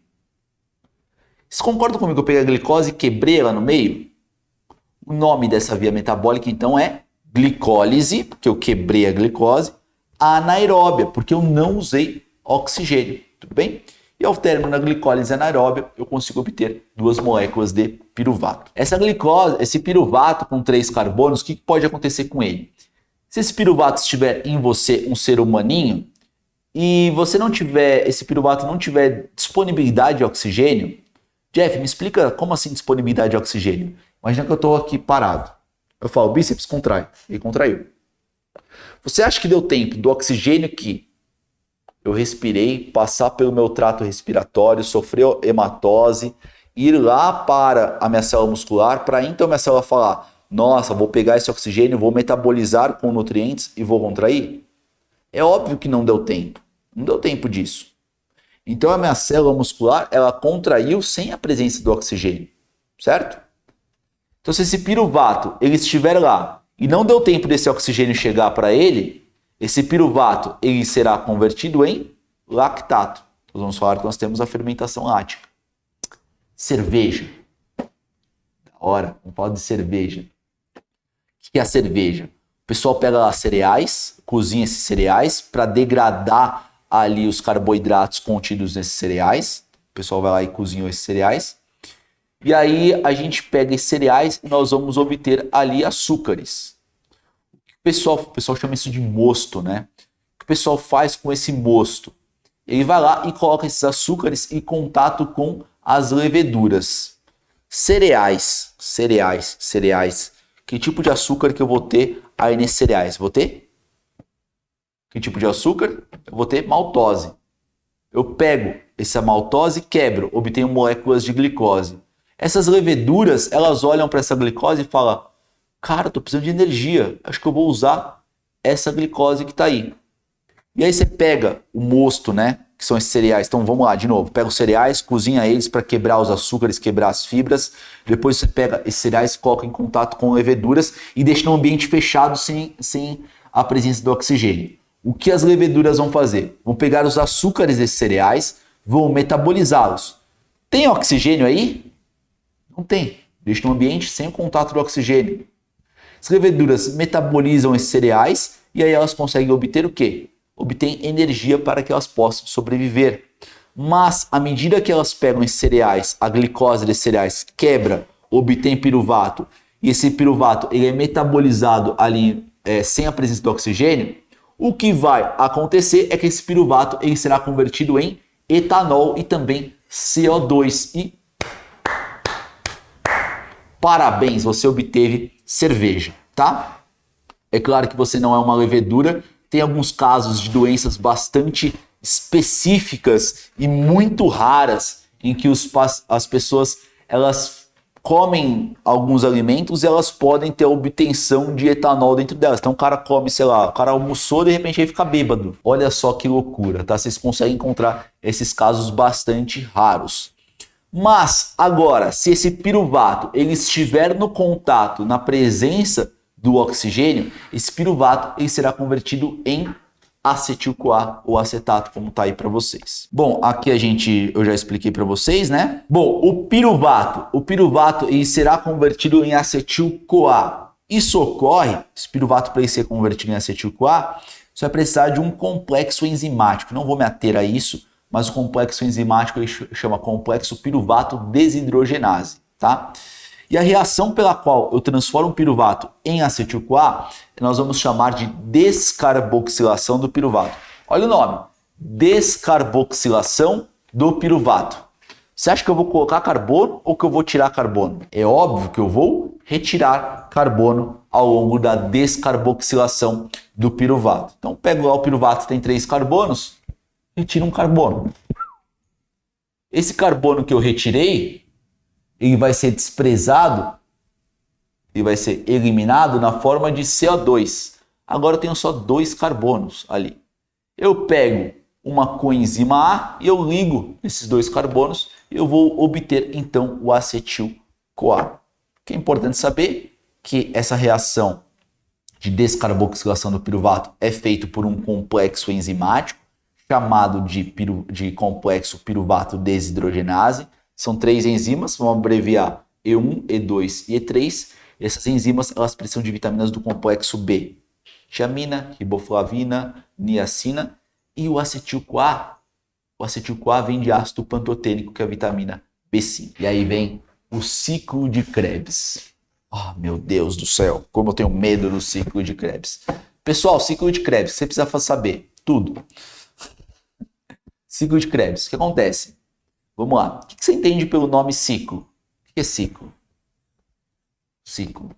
Vocês concordam comigo que eu peguei a glicose e quebrei ela no meio? O nome dessa via metabólica, então, é glicólise, porque eu quebrei a glicose, anaeróbia, porque eu não usei oxigênio, tudo bem? E ao término da glicólise anaeróbia, eu consigo obter 2 moléculas de piruvato. Essa glicose, esse piruvato com 3 carbonos, o que pode acontecer com ele? Se esse piruvato estiver em você, um ser humaninho, e você não tiver, esse piruvato não tiver disponibilidade de oxigênio, Jeff, me explica como assim disponibilidade de oxigênio? Imagina que eu estou aqui parado. Eu falo, bíceps contrai. Ele contraiu. Você acha que deu tempo do oxigênio que eu respirei passar pelo meu trato respiratório, sofrer hematose, ir lá para a minha célula muscular, para então minha célula falar, nossa, vou pegar esse oxigênio, vou metabolizar com nutrientes e vou contrair? É óbvio que não deu tempo. Não deu tempo disso. Então a minha célula muscular, ela contraiu sem a presença do oxigênio, certo? Então se esse piruvato, ele estiver lá e não deu tempo desse oxigênio chegar para ele, esse piruvato, ele será convertido em lactato. Nós vamos falar que nós temos a fermentação lática. Cerveja. Da hora, vamos falar de cerveja. O que é a cerveja? O pessoal pega lá cereais, cozinha esses cereais para degradar ali os carboidratos contidos nesses cereais. O pessoal vai lá e cozinha esses cereais. E aí a gente pega esses cereais e nós vamos obter ali açúcares. O pessoal chama isso de mosto, né? O que o pessoal faz com esse mosto? Ele vai lá e coloca esses açúcares em contato com as leveduras. Cereais. Que tipo de açúcar que eu vou ter aí nesses cereais? Vou ter? Que tipo de açúcar? Eu vou ter maltose. Eu pego essa maltose, quebro, obtenho moléculas de glicose. Essas leveduras, elas olham para essa glicose e falam, cara, tô precisando de energia, acho que eu vou usar essa glicose que está aí. E aí você pega o mosto, né, que são esses cereais. Então vamos lá, de novo, pega os cereais, cozinha eles para quebrar os açúcares, quebrar as fibras. Depois você pega esses cereais, coloca em contato com leveduras e deixa num ambiente fechado sem a presença do oxigênio. O que as leveduras vão fazer? Vão pegar os açúcares desses cereais, vão metabolizá-los. Tem oxigênio aí? Não tem. Deixa num ambiente sem o contato do oxigênio. As leveduras metabolizam esses cereais e aí elas conseguem obter o quê? Obtêm energia para que elas possam sobreviver. Mas, à medida que elas pegam esses cereais, a glicose desses cereais quebra, obtém piruvato, e esse piruvato ele é metabolizado ali sem a presença do oxigênio, o que vai acontecer é que esse piruvato ele será convertido em etanol e também CO2. E parabéns, você obteve cerveja, tá? É claro que você não é uma levedura, tem alguns casos de doenças bastante específicas e muito raras em que as pessoas elas comem alguns alimentos e elas podem ter a obtenção de etanol dentro delas. Então o cara come, sei lá, o cara almoçou, de repente ele fica bêbado. Olha só que loucura, tá? Vocês conseguem encontrar esses casos bastante raros. Mas agora, se esse piruvato ele estiver no contato, na presença do oxigênio, esse piruvato ele será convertido em acetil-CoA ou acetato, como tá aí para vocês. Bom, aqui eu já expliquei para vocês, né? Bom, o piruvato ele será convertido em acetil-CoA. Isso ocorre, esse piruvato para ele ser convertido em acetil-CoA, você vai precisar de um complexo enzimático. Não vou me ater a isso, mas o complexo enzimático ele chama complexo piruvato desidrogenase, tá? E a reação pela qual eu transformo o piruvato em acetil-CoA, nós vamos chamar de descarboxilação do piruvato. Olha o nome, descarboxilação do piruvato. Você acha que eu vou colocar carbono ou que eu vou tirar carbono? É óbvio que eu vou retirar carbono ao longo da descarboxilação do piruvato. Então, pego lá o piruvato, tem 3 carbonos, retiro um carbono. Esse carbono que eu retirei, ele vai ser desprezado e vai ser eliminado na forma de CO2. Agora eu tenho só 2 carbonos ali. Eu pego uma coenzima A e eu ligo esses 2 carbonos e eu vou obter então o acetil-CoA. O que é importante saber que essa reação de descarboxilação do piruvato é feita por um complexo enzimático chamado de complexo piruvato desidrogenase. São 3 enzimas, vamos abreviar E1, E2 e E3. Essas enzimas elas precisam de vitaminas do complexo B. Tiamina, riboflavina, niacina e o acetil-CoA. O acetil-CoA vem de ácido pantotênico, que é a vitamina B5. E aí vem o ciclo de Krebs. Oh, meu Deus do céu, como eu tenho medo do ciclo de Krebs. Pessoal, ciclo de Krebs, você precisa saber tudo. Ciclo de Krebs, o que acontece? Vamos lá. O que você entende pelo nome ciclo? O que é ciclo? Ciclo.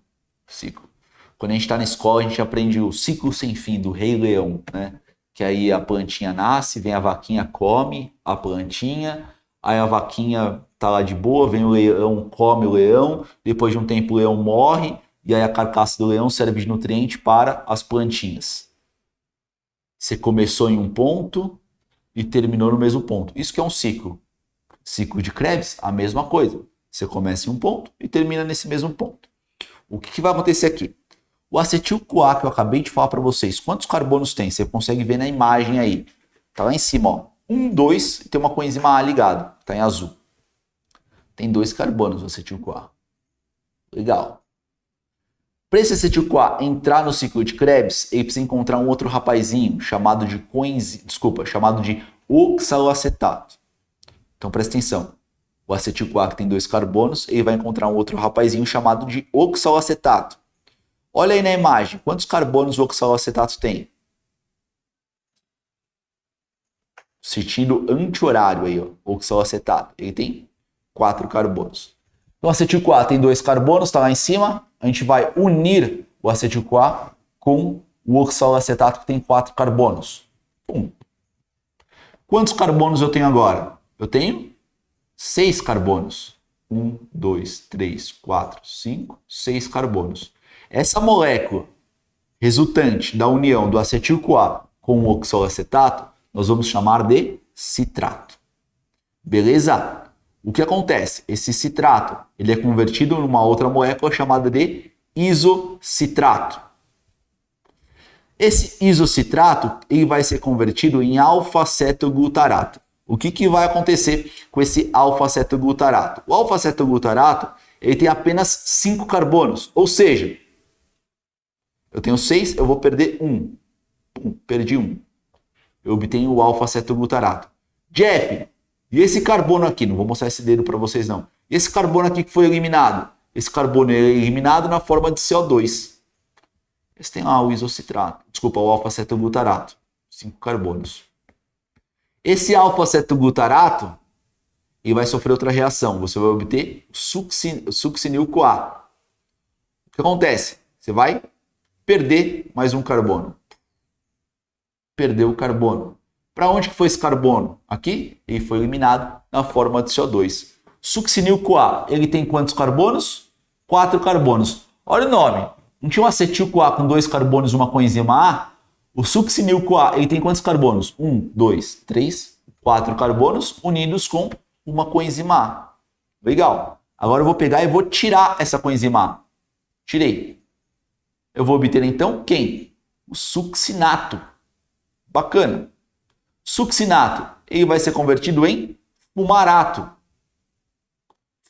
Quando a gente está na escola, a gente aprende o ciclo sem fim do Rei Leão, né? Que aí a plantinha nasce, vem a vaquinha, come a plantinha, aí a vaquinha tá lá de boa, vem o leão, come o leão, depois de um tempo o leão morre, e aí a carcaça do leão serve de nutriente para as plantinhas. Você começou em um ponto e terminou no mesmo ponto. Isso que é um ciclo. Ciclo de Krebs, a mesma coisa. Você começa em um ponto e termina nesse mesmo ponto. O que vai acontecer aqui? O acetil-CoA que eu acabei de falar para vocês, quantos carbonos tem? Você consegue ver na imagem aí. Tá lá em cima, ó. 1, 2 e tem uma coenzima A ligada. Tá em azul. Tem 2 carbonos o acetil-CoA. Legal. Para esse acetil-CoA entrar no ciclo de Krebs, ele precisa encontrar um outro rapazinho chamado de oxaloacetato. Então presta atenção. O acetil-CoA que tem 2 carbonos, ele vai encontrar um outro rapazinho chamado de oxaloacetato. Olha aí na imagem, quantos carbonos o oxaloacetato tem? Sentido anti-horário aí, ó, oxaloacetato. Ele tem 4 carbonos. Então o acetil-CoA tem 2 carbonos, está lá em cima. A gente vai unir o acetil-CoA com o oxaloacetato que tem 4 carbonos. Pum. Quantos carbonos eu tenho agora? Eu tenho 6 carbonos. 1, 2, 3, 4, 5, 6 carbonos. Essa molécula resultante da união do acetil-CoA com o oxaloacetato, nós vamos chamar de citrato. Beleza? O que acontece? Esse citrato ele é convertido em uma outra molécula chamada de isocitrato. Esse isocitrato ele vai ser convertido em alfa-cetoglutarato. O que vai acontecer com esse alfa-cetoglutarato? O alfa-cetoglutarato ele tem apenas 5 carbonos, ou seja, eu tenho 6, eu vou perder 1. Perdi 1. Eu obtenho o alfa-cetoglutarato. Jeff, e esse carbono aqui? Não vou mostrar esse dedo para vocês não. E esse carbono aqui que foi eliminado? Esse carbono é eliminado na forma de CO2. Esse tem lá o isocitrato. Desculpa, o alfa-cetoglutarato. 5 carbonos. Esse alfa-cetoglutarato ele vai sofrer outra reação. Você vai obter succinil-CoA. O que acontece? Você vai perder mais um carbono. Perdeu o carbono. Para onde que foi esse carbono? Aqui ele foi eliminado na forma de CO2. Succinil-CoA, ele tem quantos carbonos? 4 carbonos. Olha o nome. Não tinha um acetil-CoA com 2 carbonos e uma coenzima A? O succinil-CoA, ele tem quantos carbonos? 1, 2, 3, 4 carbonos unidos com uma coenzima A. Legal. Agora eu vou pegar e vou tirar essa coenzima A. Tirei. Eu vou obter então quem? O succinato. Bacana. Succinato, ele vai ser convertido em fumarato.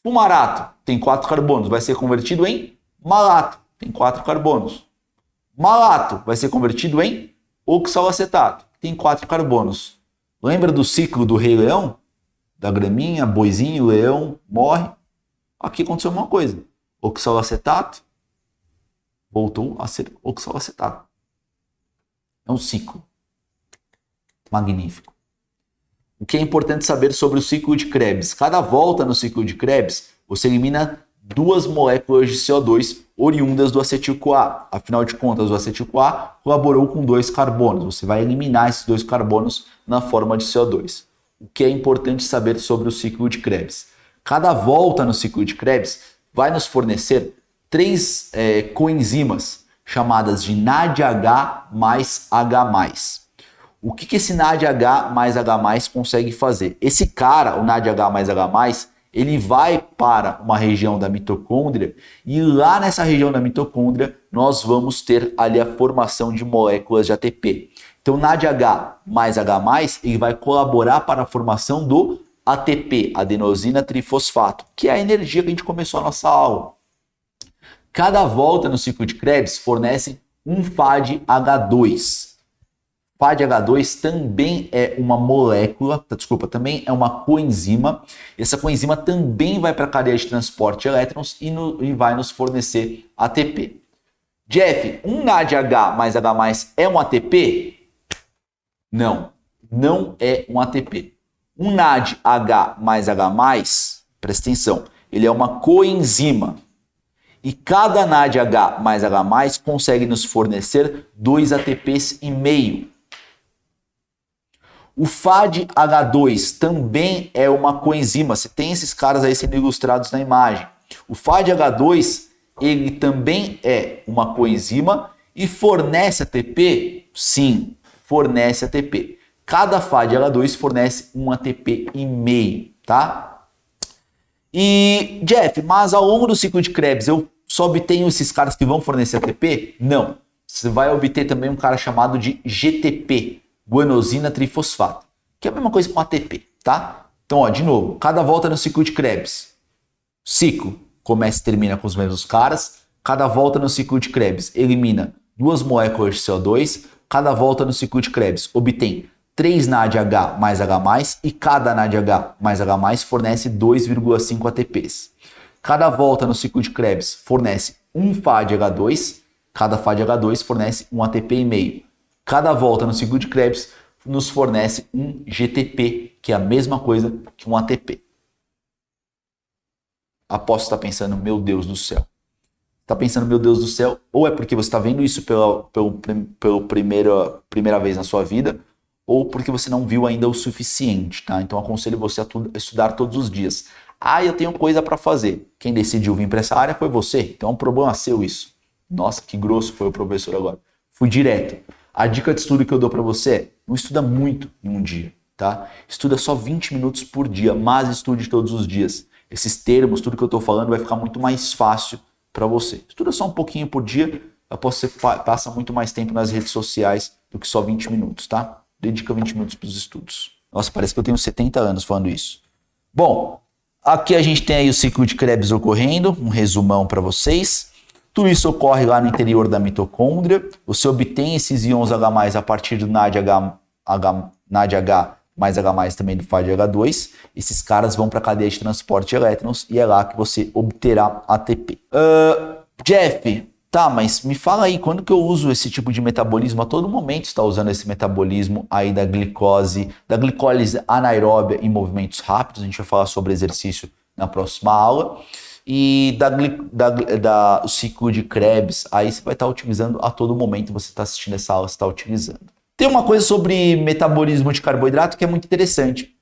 Fumarato tem 4 carbonos, vai ser convertido em malato, tem 4 carbonos. Malato vai ser convertido em oxalacetato, tem 4 carbonos. Lembra do ciclo do Rei Leão? Da graminha, boizinho, leão, morre. Aqui aconteceu uma coisa. Oxalacetato voltou a ser oxalacetato. É um ciclo. Magnífico. O que é importante saber sobre o ciclo de Krebs? Cada volta no ciclo de Krebs, você elimina 2 moléculas de CO2 oriundas do acetil-CoA. Afinal de contas, o acetil-CoA colaborou com 2 carbonos. Você vai eliminar esses 2 carbonos na forma de CO2. O que é importante saber sobre o ciclo de Krebs? Cada volta no ciclo de Krebs vai nos fornecer 3 coenzimas chamadas de NADH mais H+. O que esse NADH mais H+ consegue fazer? Esse cara, o NADH mais H+, ele vai para uma região da mitocôndria e lá nessa região da mitocôndria nós vamos ter ali a formação de moléculas de ATP. Então o NADH mais H+, ele vai colaborar para a formação do ATP, adenosina trifosfato, que é a energia que a gente começou a nossa aula. Cada volta no ciclo de Krebs fornece um FADH2. FADH2 também é uma molécula, também é uma coenzima. Essa coenzima também vai para a cadeia de transporte de elétrons e vai nos fornecer ATP. Jeff, um NADH mais H+ é um ATP? Não, não é um ATP. Um NADH mais H+, presta atenção, ele é uma coenzima. E cada NADH mais H+ consegue nos fornecer 2 ATPs e meio. O FADH2 também é uma coenzima. Você tem esses caras aí sendo ilustrados na imagem. O FADH2, ele também é uma coenzima e fornece ATP? Sim, fornece ATP. Cada FADH2 fornece um ATP e meio, tá? E, Jeff, mas ao longo do ciclo de Krebs eu só obtenho esses caras que vão fornecer ATP? Não. Você vai obter também um cara chamado de GTP. Guanosina trifosfato, que é a mesma coisa com ATP, tá? Então, ó, de novo, cada volta no ciclo de Krebs. Ciclo começa e termina com os mesmos caras. Cada volta no ciclo de Krebs elimina 2 moléculas de CO2. Cada volta no ciclo de Krebs obtém 3 NADH mais H+, e cada NADH mais H+ fornece 2,5 ATPs. Cada volta no ciclo de Krebs fornece um FADH2. Cada FADH2 fornece um ATP e meio. Cada volta no ciclo de Krebs nos fornece um GTP, que é a mesma coisa que um ATP. Aposto que você está pensando, meu Deus do céu. Está pensando, meu Deus do céu, ou é porque você está vendo isso pela primeira vez na sua vida, ou porque você não viu ainda o suficiente, tá? Então aconselho você a estudar todos os dias. Ah, eu tenho coisa para fazer. Quem decidiu vir para essa área foi você, então é um problema seu isso. Nossa, que grosso foi o professor agora. Fui direto. A dica de estudo que eu dou para você é, não estuda muito em um dia, tá? Estuda só 20 minutos por dia, mas estude todos os dias. Esses termos, tudo que eu estou falando vai ficar muito mais fácil para você. Estuda só um pouquinho por dia, após você passa muito mais tempo nas redes sociais do que só 20 minutos, tá? Dedica 20 minutos para os estudos. Nossa, parece que eu tenho 70 anos falando isso. Bom, aqui a gente tem aí o ciclo de Krebs ocorrendo, um resumão para vocês. Tudo isso ocorre lá no interior da mitocôndria. Você obtém esses íons H+, a partir do NADH mais H+, também do FADH2. Esses caras vão para a cadeia de transporte de elétrons e é lá que você obterá ATP. Jeff, tá, mas me fala aí, quando que eu uso esse tipo de metabolismo? A todo momento está usando esse metabolismo aí da glicose anaeróbia em movimentos rápidos. A gente vai falar sobre exercício na próxima aula. E o ciclo de Krebs, aí você vai estar utilizando a todo momento, você está assistindo essa aula, você está utilizando. Tem uma coisa sobre metabolismo de carboidrato que é muito interessante.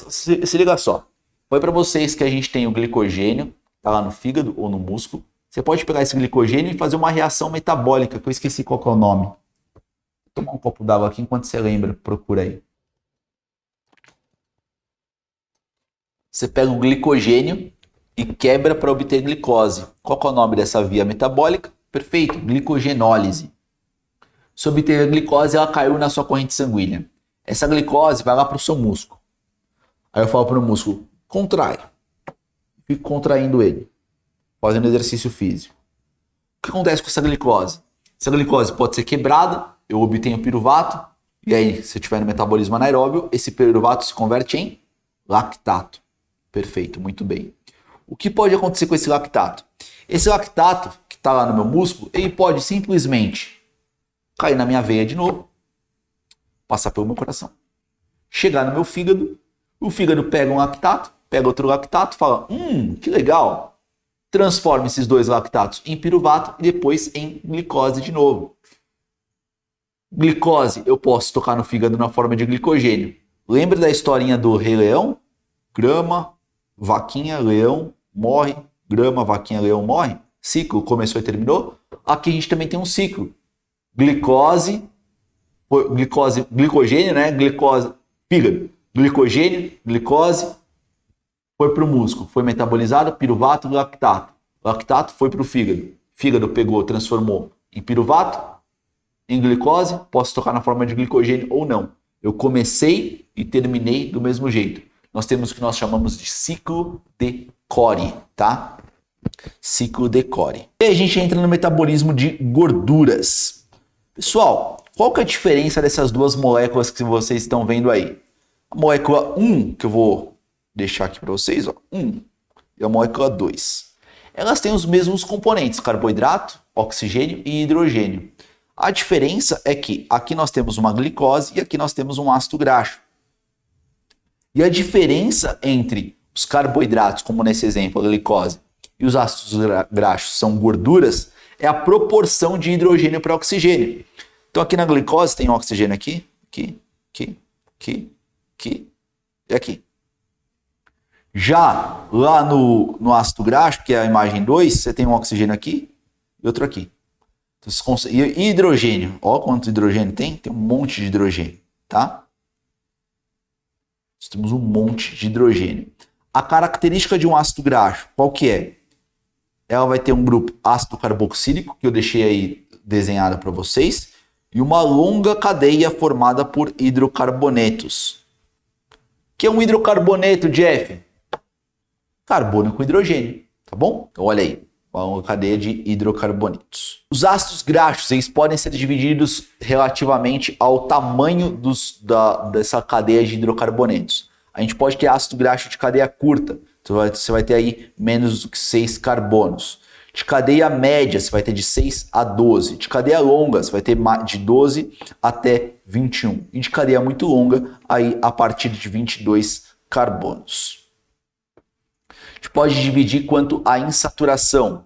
Se liga só. Foi para vocês que a gente tem o glicogênio, tá lá no fígado ou no músculo. Você pode pegar esse glicogênio e fazer uma reação metabólica, que eu esqueci qual que é o nome. Vou tomar um copo d'água aqui enquanto você lembra, procura aí. Você pega o glicogênio e quebra para obter glicose. Qual que é o nome dessa via metabólica? Perfeito, glicogenólise. Se obter a glicose, ela caiu na sua corrente sanguínea. Essa glicose vai lá para o seu músculo. Aí eu falo para o músculo, contrai. Fico contraindo ele, fazendo exercício físico. O que acontece com essa glicose? Essa glicose pode ser quebrada, eu obtenho piruvato, e aí, se eu estiver no metabolismo anaeróbio, esse piruvato se converte em lactato. Perfeito, muito bem. O que pode acontecer com esse lactato? Esse lactato, que está lá no meu músculo, ele pode simplesmente cair na minha veia de novo, passar pelo meu coração, chegar no meu fígado, o fígado pega um lactato, pega outro lactato, fala, que legal, transforma esses dois lactatos em piruvato e depois em glicose de novo. Glicose eu posso tocar no fígado na forma de glicogênio. Lembra da historinha do Rei Leão? Grama, vaquinha, leão, morre. Grama, vaquinha, leão, morre. Ciclo começou e terminou. Aqui a gente também tem um ciclo. Glicogênio, né? Glicose, fígado. Glicogênio, glicose, foi para o músculo, foi metabolizado, piruvato, lactato. Lactato foi para o fígado. Fígado pegou, transformou em piruvato, em glicose, posso tocar na forma de glicogênio ou não. Eu comecei e terminei do mesmo jeito. Nós temos o que nós chamamos de ciclo de Cori, tá? Ciclo de Cori. E a gente entra no metabolismo de gorduras. Pessoal, qual que é a diferença dessas duas moléculas que vocês estão vendo aí? A molécula 1, que eu vou deixar aqui para vocês, ó, 1, e a molécula 2. Elas têm os mesmos componentes, carboidrato, oxigênio e hidrogênio. A diferença é que aqui nós temos uma glicose e aqui nós temos um ácido graxo. E a diferença entre os carboidratos, como nesse exemplo, a glicose, e os ácidos graxos são gorduras, é a proporção de hidrogênio para oxigênio. Então aqui na glicose tem oxigênio aqui e aqui. Já lá no ácido graxo, que é a imagem 2, você tem um oxigênio aqui e outro aqui. E hidrogênio, ó quanto hidrogênio tem? Tem um monte de hidrogênio, tá? Nós temos um monte de hidrogênio. A característica de um ácido graxo, qual que é? Ela vai ter um grupo ácido carboxílico, que eu deixei aí desenhado para vocês, e uma longa cadeia formada por hidrocarbonetos. O que é um hidrocarboneto, Jeff? Carbono com hidrogênio, tá bom? Então olha aí, uma cadeia de hidrocarbonetos. Os ácidos graxos, eles podem ser divididos relativamente ao tamanho dessa cadeia de hidrocarbonetos. A gente pode ter ácido graxo de cadeia curta, então você vai ter aí menos do que 6 carbonos. De cadeia média, você vai ter de 6 a 12. De cadeia longa, você vai ter de 12 até 21. E de cadeia muito longa, aí a partir de 22 carbonos. A gente pode dividir quanto à insaturação.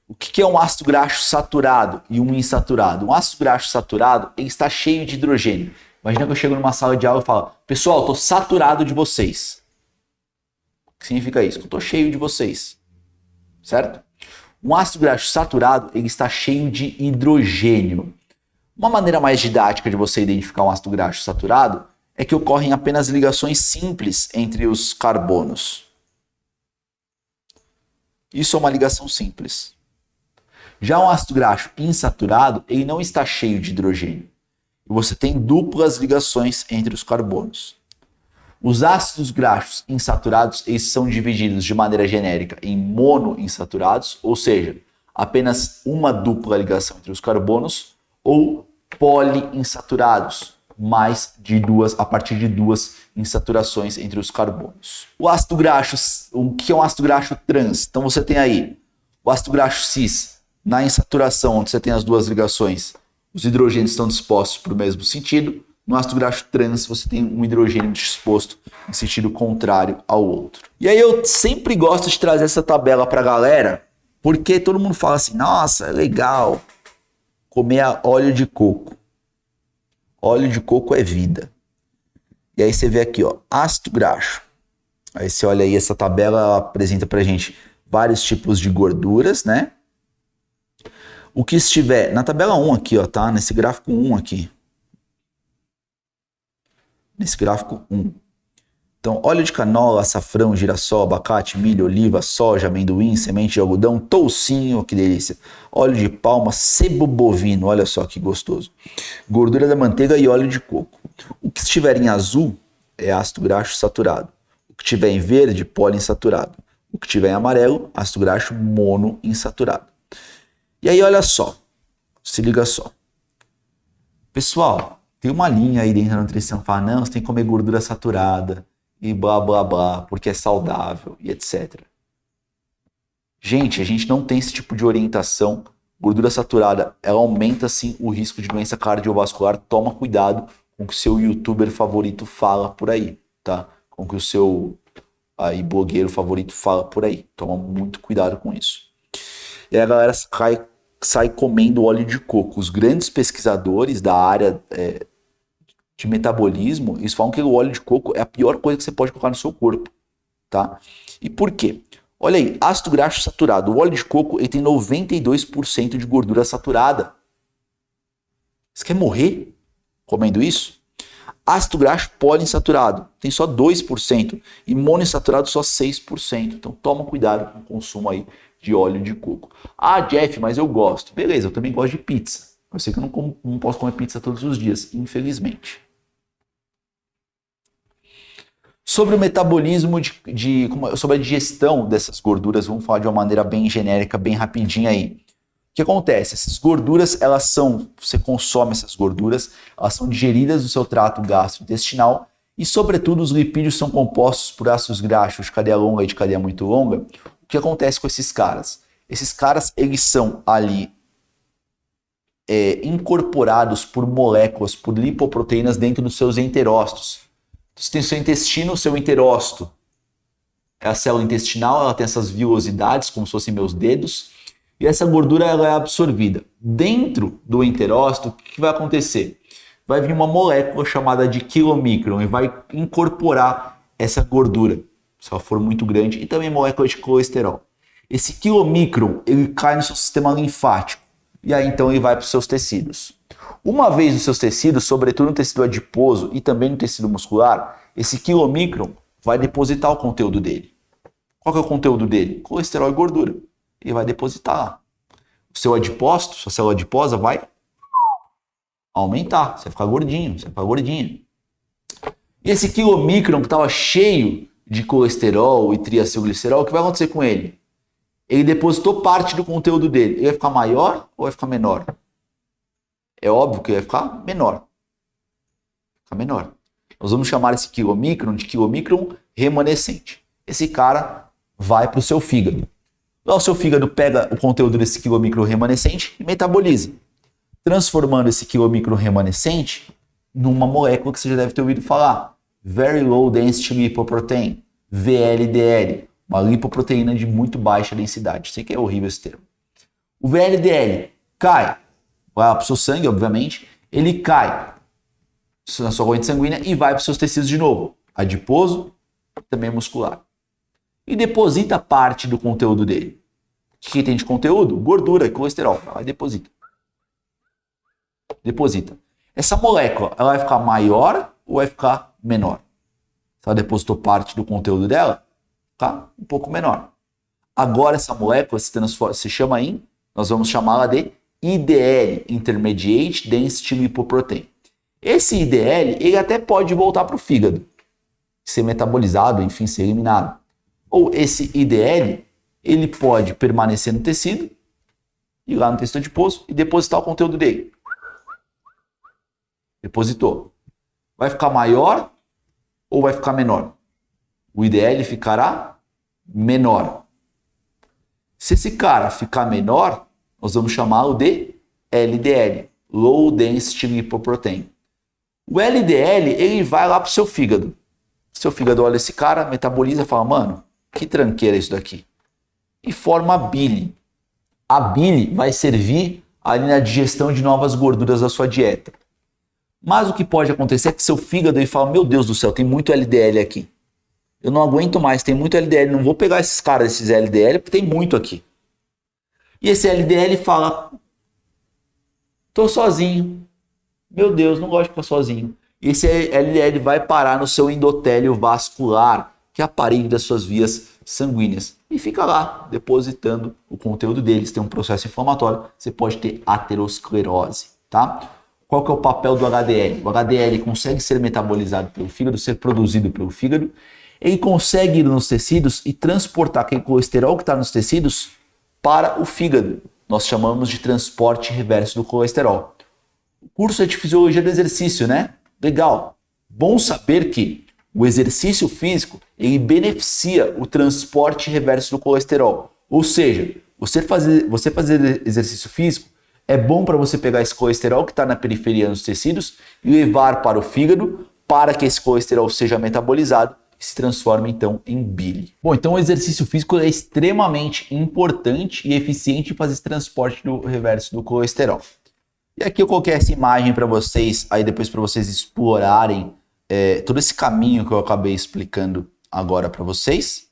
O que é um ácido graxo saturado e um insaturado? Um ácido graxo saturado, ele está cheio de hidrogênio. Imagina que eu chego numa sala de aula e falo, pessoal, eu estou saturado de vocês. O que significa isso? Que eu estou cheio de vocês. Certo? Um ácido graxo saturado, ele está cheio de hidrogênio. Uma maneira mais didática de você identificar um ácido graxo saturado é que ocorrem apenas ligações simples entre os carbonos. Isso é uma ligação simples. Já um ácido graxo insaturado, ele não está cheio de hidrogênio. E você tem duplas ligações entre os carbonos. Os ácidos graxos insaturados, eles são divididos de maneira genérica em monoinsaturados, ou seja, apenas uma dupla ligação entre os carbonos, ou poliinsaturados, a partir de duas insaturações entre os carbonos. O ácido graxo, o que é um ácido graxo trans? Então você tem aí o ácido graxo cis, na insaturação, onde você tem as duas ligações, os hidrogênios estão dispostos para o mesmo sentido. No ácido graxo trans, você tem um hidrogênio disposto em sentido contrário ao outro. E aí eu sempre gosto de trazer essa tabela para a galera, porque todo mundo fala assim, nossa, é legal comer óleo de coco. Óleo de coco é vida. E aí você vê aqui, ó, ácido graxo. Aí você olha aí, essa tabela ela apresenta pra gente vários tipos de gorduras, né? O que estiver na tabela 1 aqui, ó, tá? Nesse gráfico 1 aqui. Nesse gráfico 1. Então, óleo de canola, açafrão, girassol, abacate, milho, oliva, soja, amendoim, semente de algodão, toucinho, que delícia. Óleo de palma, sebo bovino, olha só que gostoso. Gordura da manteiga e óleo de coco. O que estiver em azul é ácido graxo saturado. O que estiver em verde, poliinsaturado. O que estiver em amarelo, ácido graxo monoinsaturado. E aí, olha só. Se liga só. Pessoal, tem uma linha aí dentro da nutrição que fala, não, você tem que comer gordura saturada e blá, blá, blá, porque é saudável e etc. Gente, a gente não tem esse tipo de orientação. Gordura saturada, ela aumenta sim o risco de doença cardiovascular. Toma cuidado com o que o seu youtuber favorito fala por aí, tá? Com o que o seu aí, blogueiro favorito fala por aí. Toma muito cuidado com isso. E aí a galera sai comendo óleo de coco. Os grandes pesquisadores da área de metabolismo, eles falam que o óleo de coco é a pior coisa que você pode colocar no seu corpo, tá? E por quê? Olha aí, ácido graxo saturado. O óleo de coco ele tem 92% de gordura saturada. Você quer morrer comendo isso? Ácido graxo poliinsaturado tem só 2% e monoinsaturado só 6%. Então toma cuidado com o consumo aí de óleo de coco. Ah, Jeff, mas eu gosto. Beleza, eu também gosto de pizza. Eu sei que eu não posso comer pizza todos os dias, infelizmente. Sobre o metabolismo, sobre a digestão dessas gorduras, vamos falar de uma maneira bem genérica, bem rapidinha aí. O que acontece? Essas gorduras, você consome essas gorduras, elas são digeridas no seu trato gastrointestinal e, sobretudo, os lipídios são compostos por ácidos graxos de cadeia longa e de cadeia muito longa. O que acontece com esses caras? Esses caras, eles são ali incorporados por moléculas, por lipoproteínas dentro dos seus enterócitos. Você tem o seu enterócito. É a célula intestinal, ela tem essas vilosidades, como se fossem meus dedos, e essa gordura ela é absorvida. Dentro do enterócito, o que vai acontecer? Vai vir uma molécula chamada de quilomicron e vai incorporar essa gordura, se ela for muito grande, e também molécula de colesterol. Esse quilomicron, ele cai no seu sistema linfático, e aí então ele vai para os seus tecidos. Uma vez nos seus tecidos, sobretudo no tecido adiposo e também no tecido muscular, esse quilomicron vai depositar o conteúdo dele. Qual que é o conteúdo dele? Colesterol e gordura. Ele vai depositar lá. O seu adipócito, sua célula adiposa vai aumentar. Você vai ficar gordinho, você vai ficar gordinha. E esse quilomicron que estava cheio de colesterol e triacilglicerol, o que vai acontecer com ele? Ele depositou parte do conteúdo dele. Ele vai ficar maior ou vai ficar menor? É óbvio que ele vai ficar menor. Ficar menor. Nós vamos chamar esse quilomicron de quilomicron remanescente. Esse cara vai para o seu fígado. Lá o seu fígado pega o conteúdo desse quilomicron remanescente e metaboliza, transformando esse quilomicron remanescente numa molécula que você já deve ter ouvido falar. Very Low Density Lipoprotein, VLDL, uma lipoproteína de muito baixa densidade. Sei que é horrível esse termo. O VLDL cai, vai para o seu sangue, obviamente, ele cai na sua corrente sanguínea e vai para os seus tecidos de novo, adiposo e também muscular. E deposita parte do conteúdo dele. O que tem de conteúdo? Gordura e colesterol. Ela deposita. Deposita. Essa molécula, ela vai ficar maior ou vai ficar menor? Se ela depositou parte do conteúdo dela, tá um pouco menor. Agora essa molécula se chama nós vamos chamá-la de IDL, Intermediate Density Lipoprotein. Esse IDL, ele até pode voltar para o fígado, ser metabolizado, enfim, ser eliminado. Ou esse IDL, ele pode permanecer no tecido, ir lá no tecido adiposo e depositar o conteúdo dele. Depositou. Vai ficar maior ou vai ficar menor? O IDL ficará menor. Se esse cara ficar menor, nós vamos chamá-lo de LDL, Low Density Lipoprotein. O LDL, ele vai lá para o seu fígado. Seu fígado olha esse cara, metaboliza e fala, mano, que tranqueira isso daqui. E forma a bile. A bile vai servir ali na digestão de novas gorduras da sua dieta. Mas o que pode acontecer é que seu fígado ele fala, meu Deus do céu, tem muito LDL aqui. eu não aguento mais, tem muito LDL, não vou pegar esses caras, esses LDL, porque tem muito aqui. E esse LDL fala, tô sozinho, meu Deus, não gosto de ficar sozinho. E esse LDL vai parar no seu endotélio vascular, que é a parede das suas vias sanguíneas. E fica lá, depositando o conteúdo deles. Tem um processo inflamatório, você pode ter aterosclerose, tá? Qual que é o papel do HDL? O HDL consegue ser metabolizado pelo fígado, ser produzido pelo fígado. Ele consegue ir nos tecidos e transportar aquele colesterol que está nos tecidos para o fígado. Nós chamamos de transporte reverso do colesterol. O curso é de fisiologia do exercício, né? Legal. Bom saber que o exercício físico ele beneficia o transporte reverso do colesterol. Ou seja, você fazer exercício físico é bom para você pegar esse colesterol que está na periferia dos tecidos e levar para o fígado para que esse colesterol seja metabolizado e se transforme então em bile. Bom, então o exercício físico é extremamente importante e eficiente em fazer esse transporte do reverso do colesterol. E aqui eu coloquei essa imagem para vocês, aí depois para vocês explorarem todo esse caminho que eu acabei explicando agora para vocês.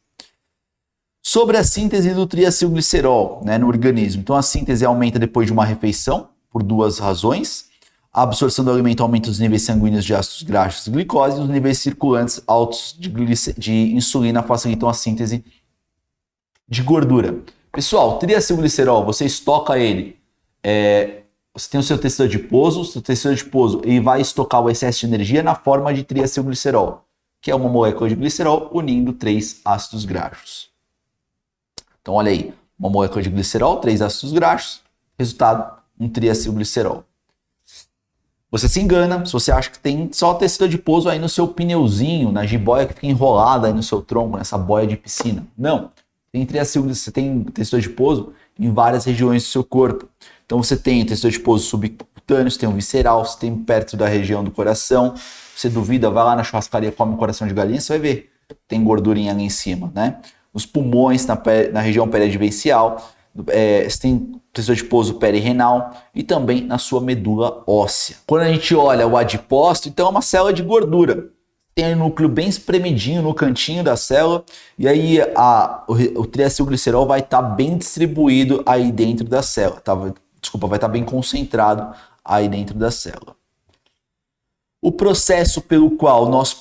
Sobre a síntese do triacilglicerol, né, no organismo. Então a síntese aumenta depois de uma refeição, por duas razões. A absorção do alimento aumenta os níveis sanguíneos de ácidos graxos e glicose, e os níveis circulantes altos de insulina facilitam a síntese de gordura. Pessoal, triacilglicerol, você estoca ele, você tem o seu tecido adiposo, ele vai estocar o excesso de energia na forma de triacilglicerol, que é uma molécula de glicerol unindo 3 ácidos graxos. Então olha aí, uma molécula de glicerol, 3 ácidos graxos, resultado, um triacilglicerol. Você se engana se você acha que tem só tecido adiposo aí no seu pneuzinho, na jiboia que fica enrolada aí no seu tronco, nessa boia de piscina. Não, você tem tecido adiposo em várias regiões do seu corpo. Então você tem tecido adiposo subcutâneo, você tem o visceral, você tem perto da região do coração. Você duvida, vai lá na churrascaria, come um coração de galinha, você vai ver, tem gordurinha ali em cima, né? Nos pulmões, na região periadvencial, você tem tecido adiposo perirenal e também na sua medula óssea. Quando a gente olha o adipócito, então é uma célula de gordura. Tem um núcleo bem espremidinho no cantinho da célula e aí o triacilglicerol vai estar bem distribuído aí dentro da célula. Vai estar bem concentrado aí dentro da célula. O processo pelo qual nós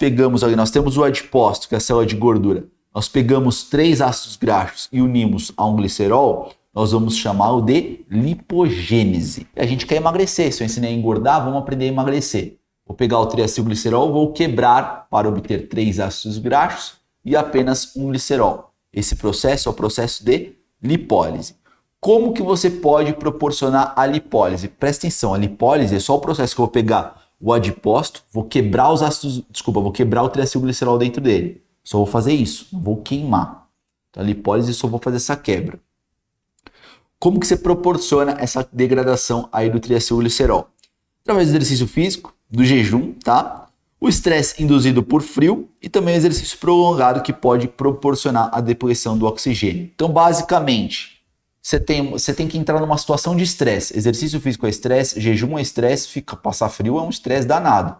temos o adipócito, que é a célula de gordura, nós pegamos 3 ácidos graxos e unimos a um glicerol, nós vamos chamá-lo de lipogênese. A gente quer emagrecer, se eu ensinei a engordar, vamos aprender a emagrecer. Vou pegar o triacilglicerol, vou quebrar para obter 3 ácidos graxos e apenas um glicerol. Esse processo é o processo de lipólise. Como que você pode proporcionar a lipólise? Presta atenção, a lipólise é só o processo que eu vou pegar o adipócito, vou quebrar o triacilglicerol dentro dele. Só vou fazer isso, não vou queimar. Então, a lipólise só vou fazer essa quebra. Como que você proporciona essa degradação aí do triacilglicerol? Através do exercício físico, do jejum, tá? O estresse induzido por frio e também o exercício prolongado que pode proporcionar a depleção do oxigênio. Então, basicamente, você tem que entrar numa situação de estresse. Exercício físico é estresse, jejum é estresse, passar frio é um estresse danado.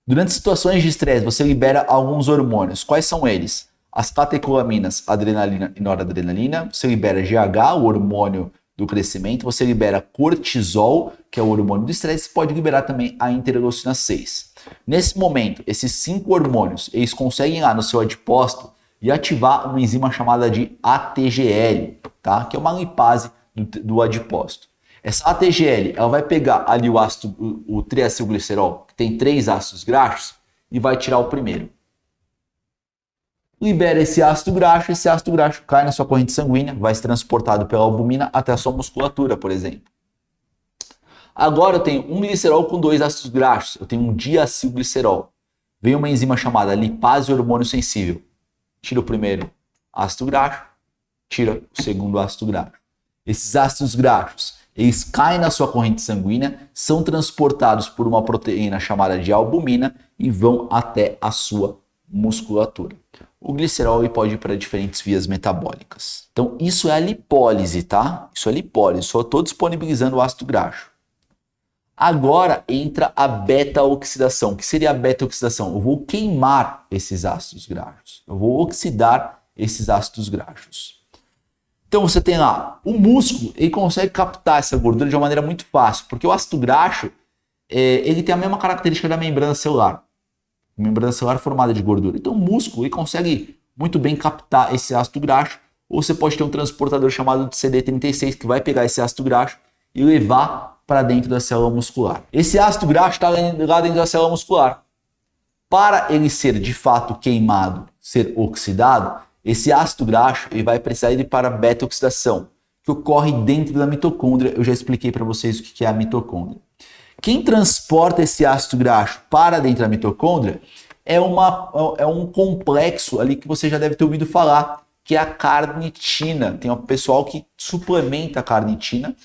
Durante situações de estresse, você libera alguns hormônios. Quais são eles? As catecolaminas, adrenalina e noradrenalina. Você libera GH, o hormônio do crescimento. Você libera cortisol, que é o hormônio do estresse. Pode liberar também a interleucina 6. Nesse momento, esses 5 hormônios, eles conseguem ir lá no seu adipócito e ativar uma enzima chamada de ATGL, tá? Que é uma lipase do adipócito. Essa ATGL, ela vai pegar ali o triacilglicerol, que tem 3 ácidos graxos, e vai tirar o primeiro. Libera esse ácido graxo cai na sua corrente sanguínea, vai ser transportado pela albumina até a sua musculatura, por exemplo. Agora eu tenho um glicerol com 2 ácidos graxos, eu tenho um diacilglicerol. Vem uma enzima chamada lipase hormônio sensível. Tira o primeiro ácido graxo, tira o segundo ácido graxo. Esses ácidos graxos, eles caem na sua corrente sanguínea, são transportados por uma proteína chamada de albumina e vão até a sua musculatura. O glicerol pode ir para diferentes vias metabólicas. Então isso é a lipólise, tá? Isso é lipólise, só estou disponibilizando o ácido graxo. Agora entra a beta-oxidação. O que seria a beta-oxidação? Eu vou queimar esses ácidos graxos. Eu vou oxidar esses ácidos graxos. Então você tem lá o músculo, ele consegue captar essa gordura de uma maneira muito fácil, porque o ácido graxo ele tem a mesma característica da membrana celular. Membrana celular formada de gordura. Então o músculo ele consegue muito bem captar esse ácido graxo, ou você pode ter um transportador chamado de CD36 que vai pegar esse ácido graxo e levar para dentro da célula muscular. Esse ácido graxo está lá dentro da célula muscular. Para ele ser de fato queimado, ser oxidado, esse ácido graxo ele vai precisar ir para a beta-oxidação, que ocorre dentro da mitocôndria. Eu já expliquei para vocês o que é a mitocôndria. Quem transporta esse ácido graxo para dentro da mitocôndria é um complexo ali que você já deve ter ouvido falar, que é a carnitina. Tem um pessoal que suplementa a carnitina,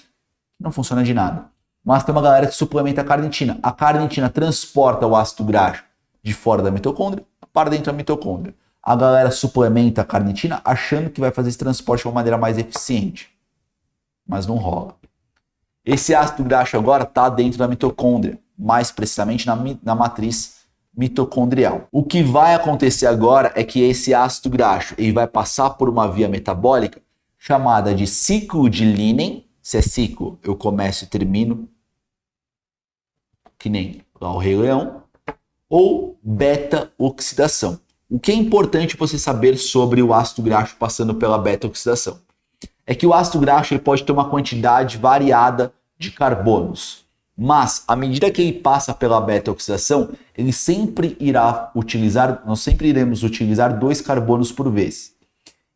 não funciona de nada. Mas tem uma galera que suplementa a carnitina. A carnitina transporta o ácido graxo de fora da mitocôndria para dentro da mitocôndria. A galera suplementa a carnitina achando que vai fazer esse transporte de uma maneira mais eficiente. Mas não rola. Esse ácido graxo agora está dentro da mitocôndria, mais precisamente na matriz mitocondrial. O que vai acontecer agora é que esse ácido graxo ele vai passar por uma via metabólica chamada de ciclo de Linen. Se é ciclo, eu começo e termino, que nem lá o Rei Leão, ou beta-oxidação. O que é importante você saber sobre o ácido graxo passando pela beta-oxidação é que o ácido graxo ele pode ter uma quantidade variada de carbonos, mas à medida que ele passa pela beta-oxidação, ele sempre irá utilizar, nós sempre iremos utilizar 2 carbonos por vez.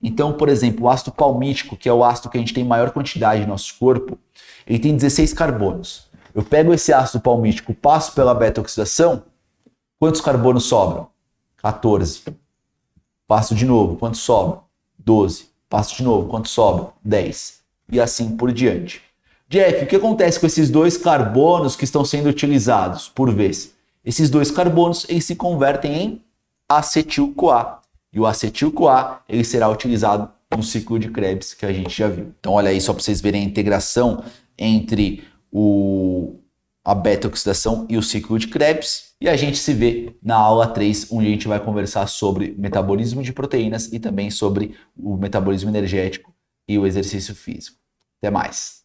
Então, por exemplo, o ácido palmítico, que é o ácido que a gente tem maior quantidade no nosso corpo, ele tem 16 carbonos. Eu pego esse ácido palmítico, passo pela beta-oxidação, quantos carbonos sobram? 14. Passo de novo, quantos sobram? 12. Passo de novo, quantos sobram? 10. E assim por diante. Jeff, o que acontece com esses 2 carbonos que estão sendo utilizados por vez? Esses 2 carbonos eles se convertem em acetil-CoA. E o acetil-CoA ele será utilizado no ciclo de Krebs que a gente já viu. Então olha aí só para vocês verem a integração entre a beta-oxidação e o ciclo de Krebs. E a gente se vê na aula 3, onde a gente vai conversar sobre metabolismo de proteínas e também sobre o metabolismo energético e o exercício físico. Até mais!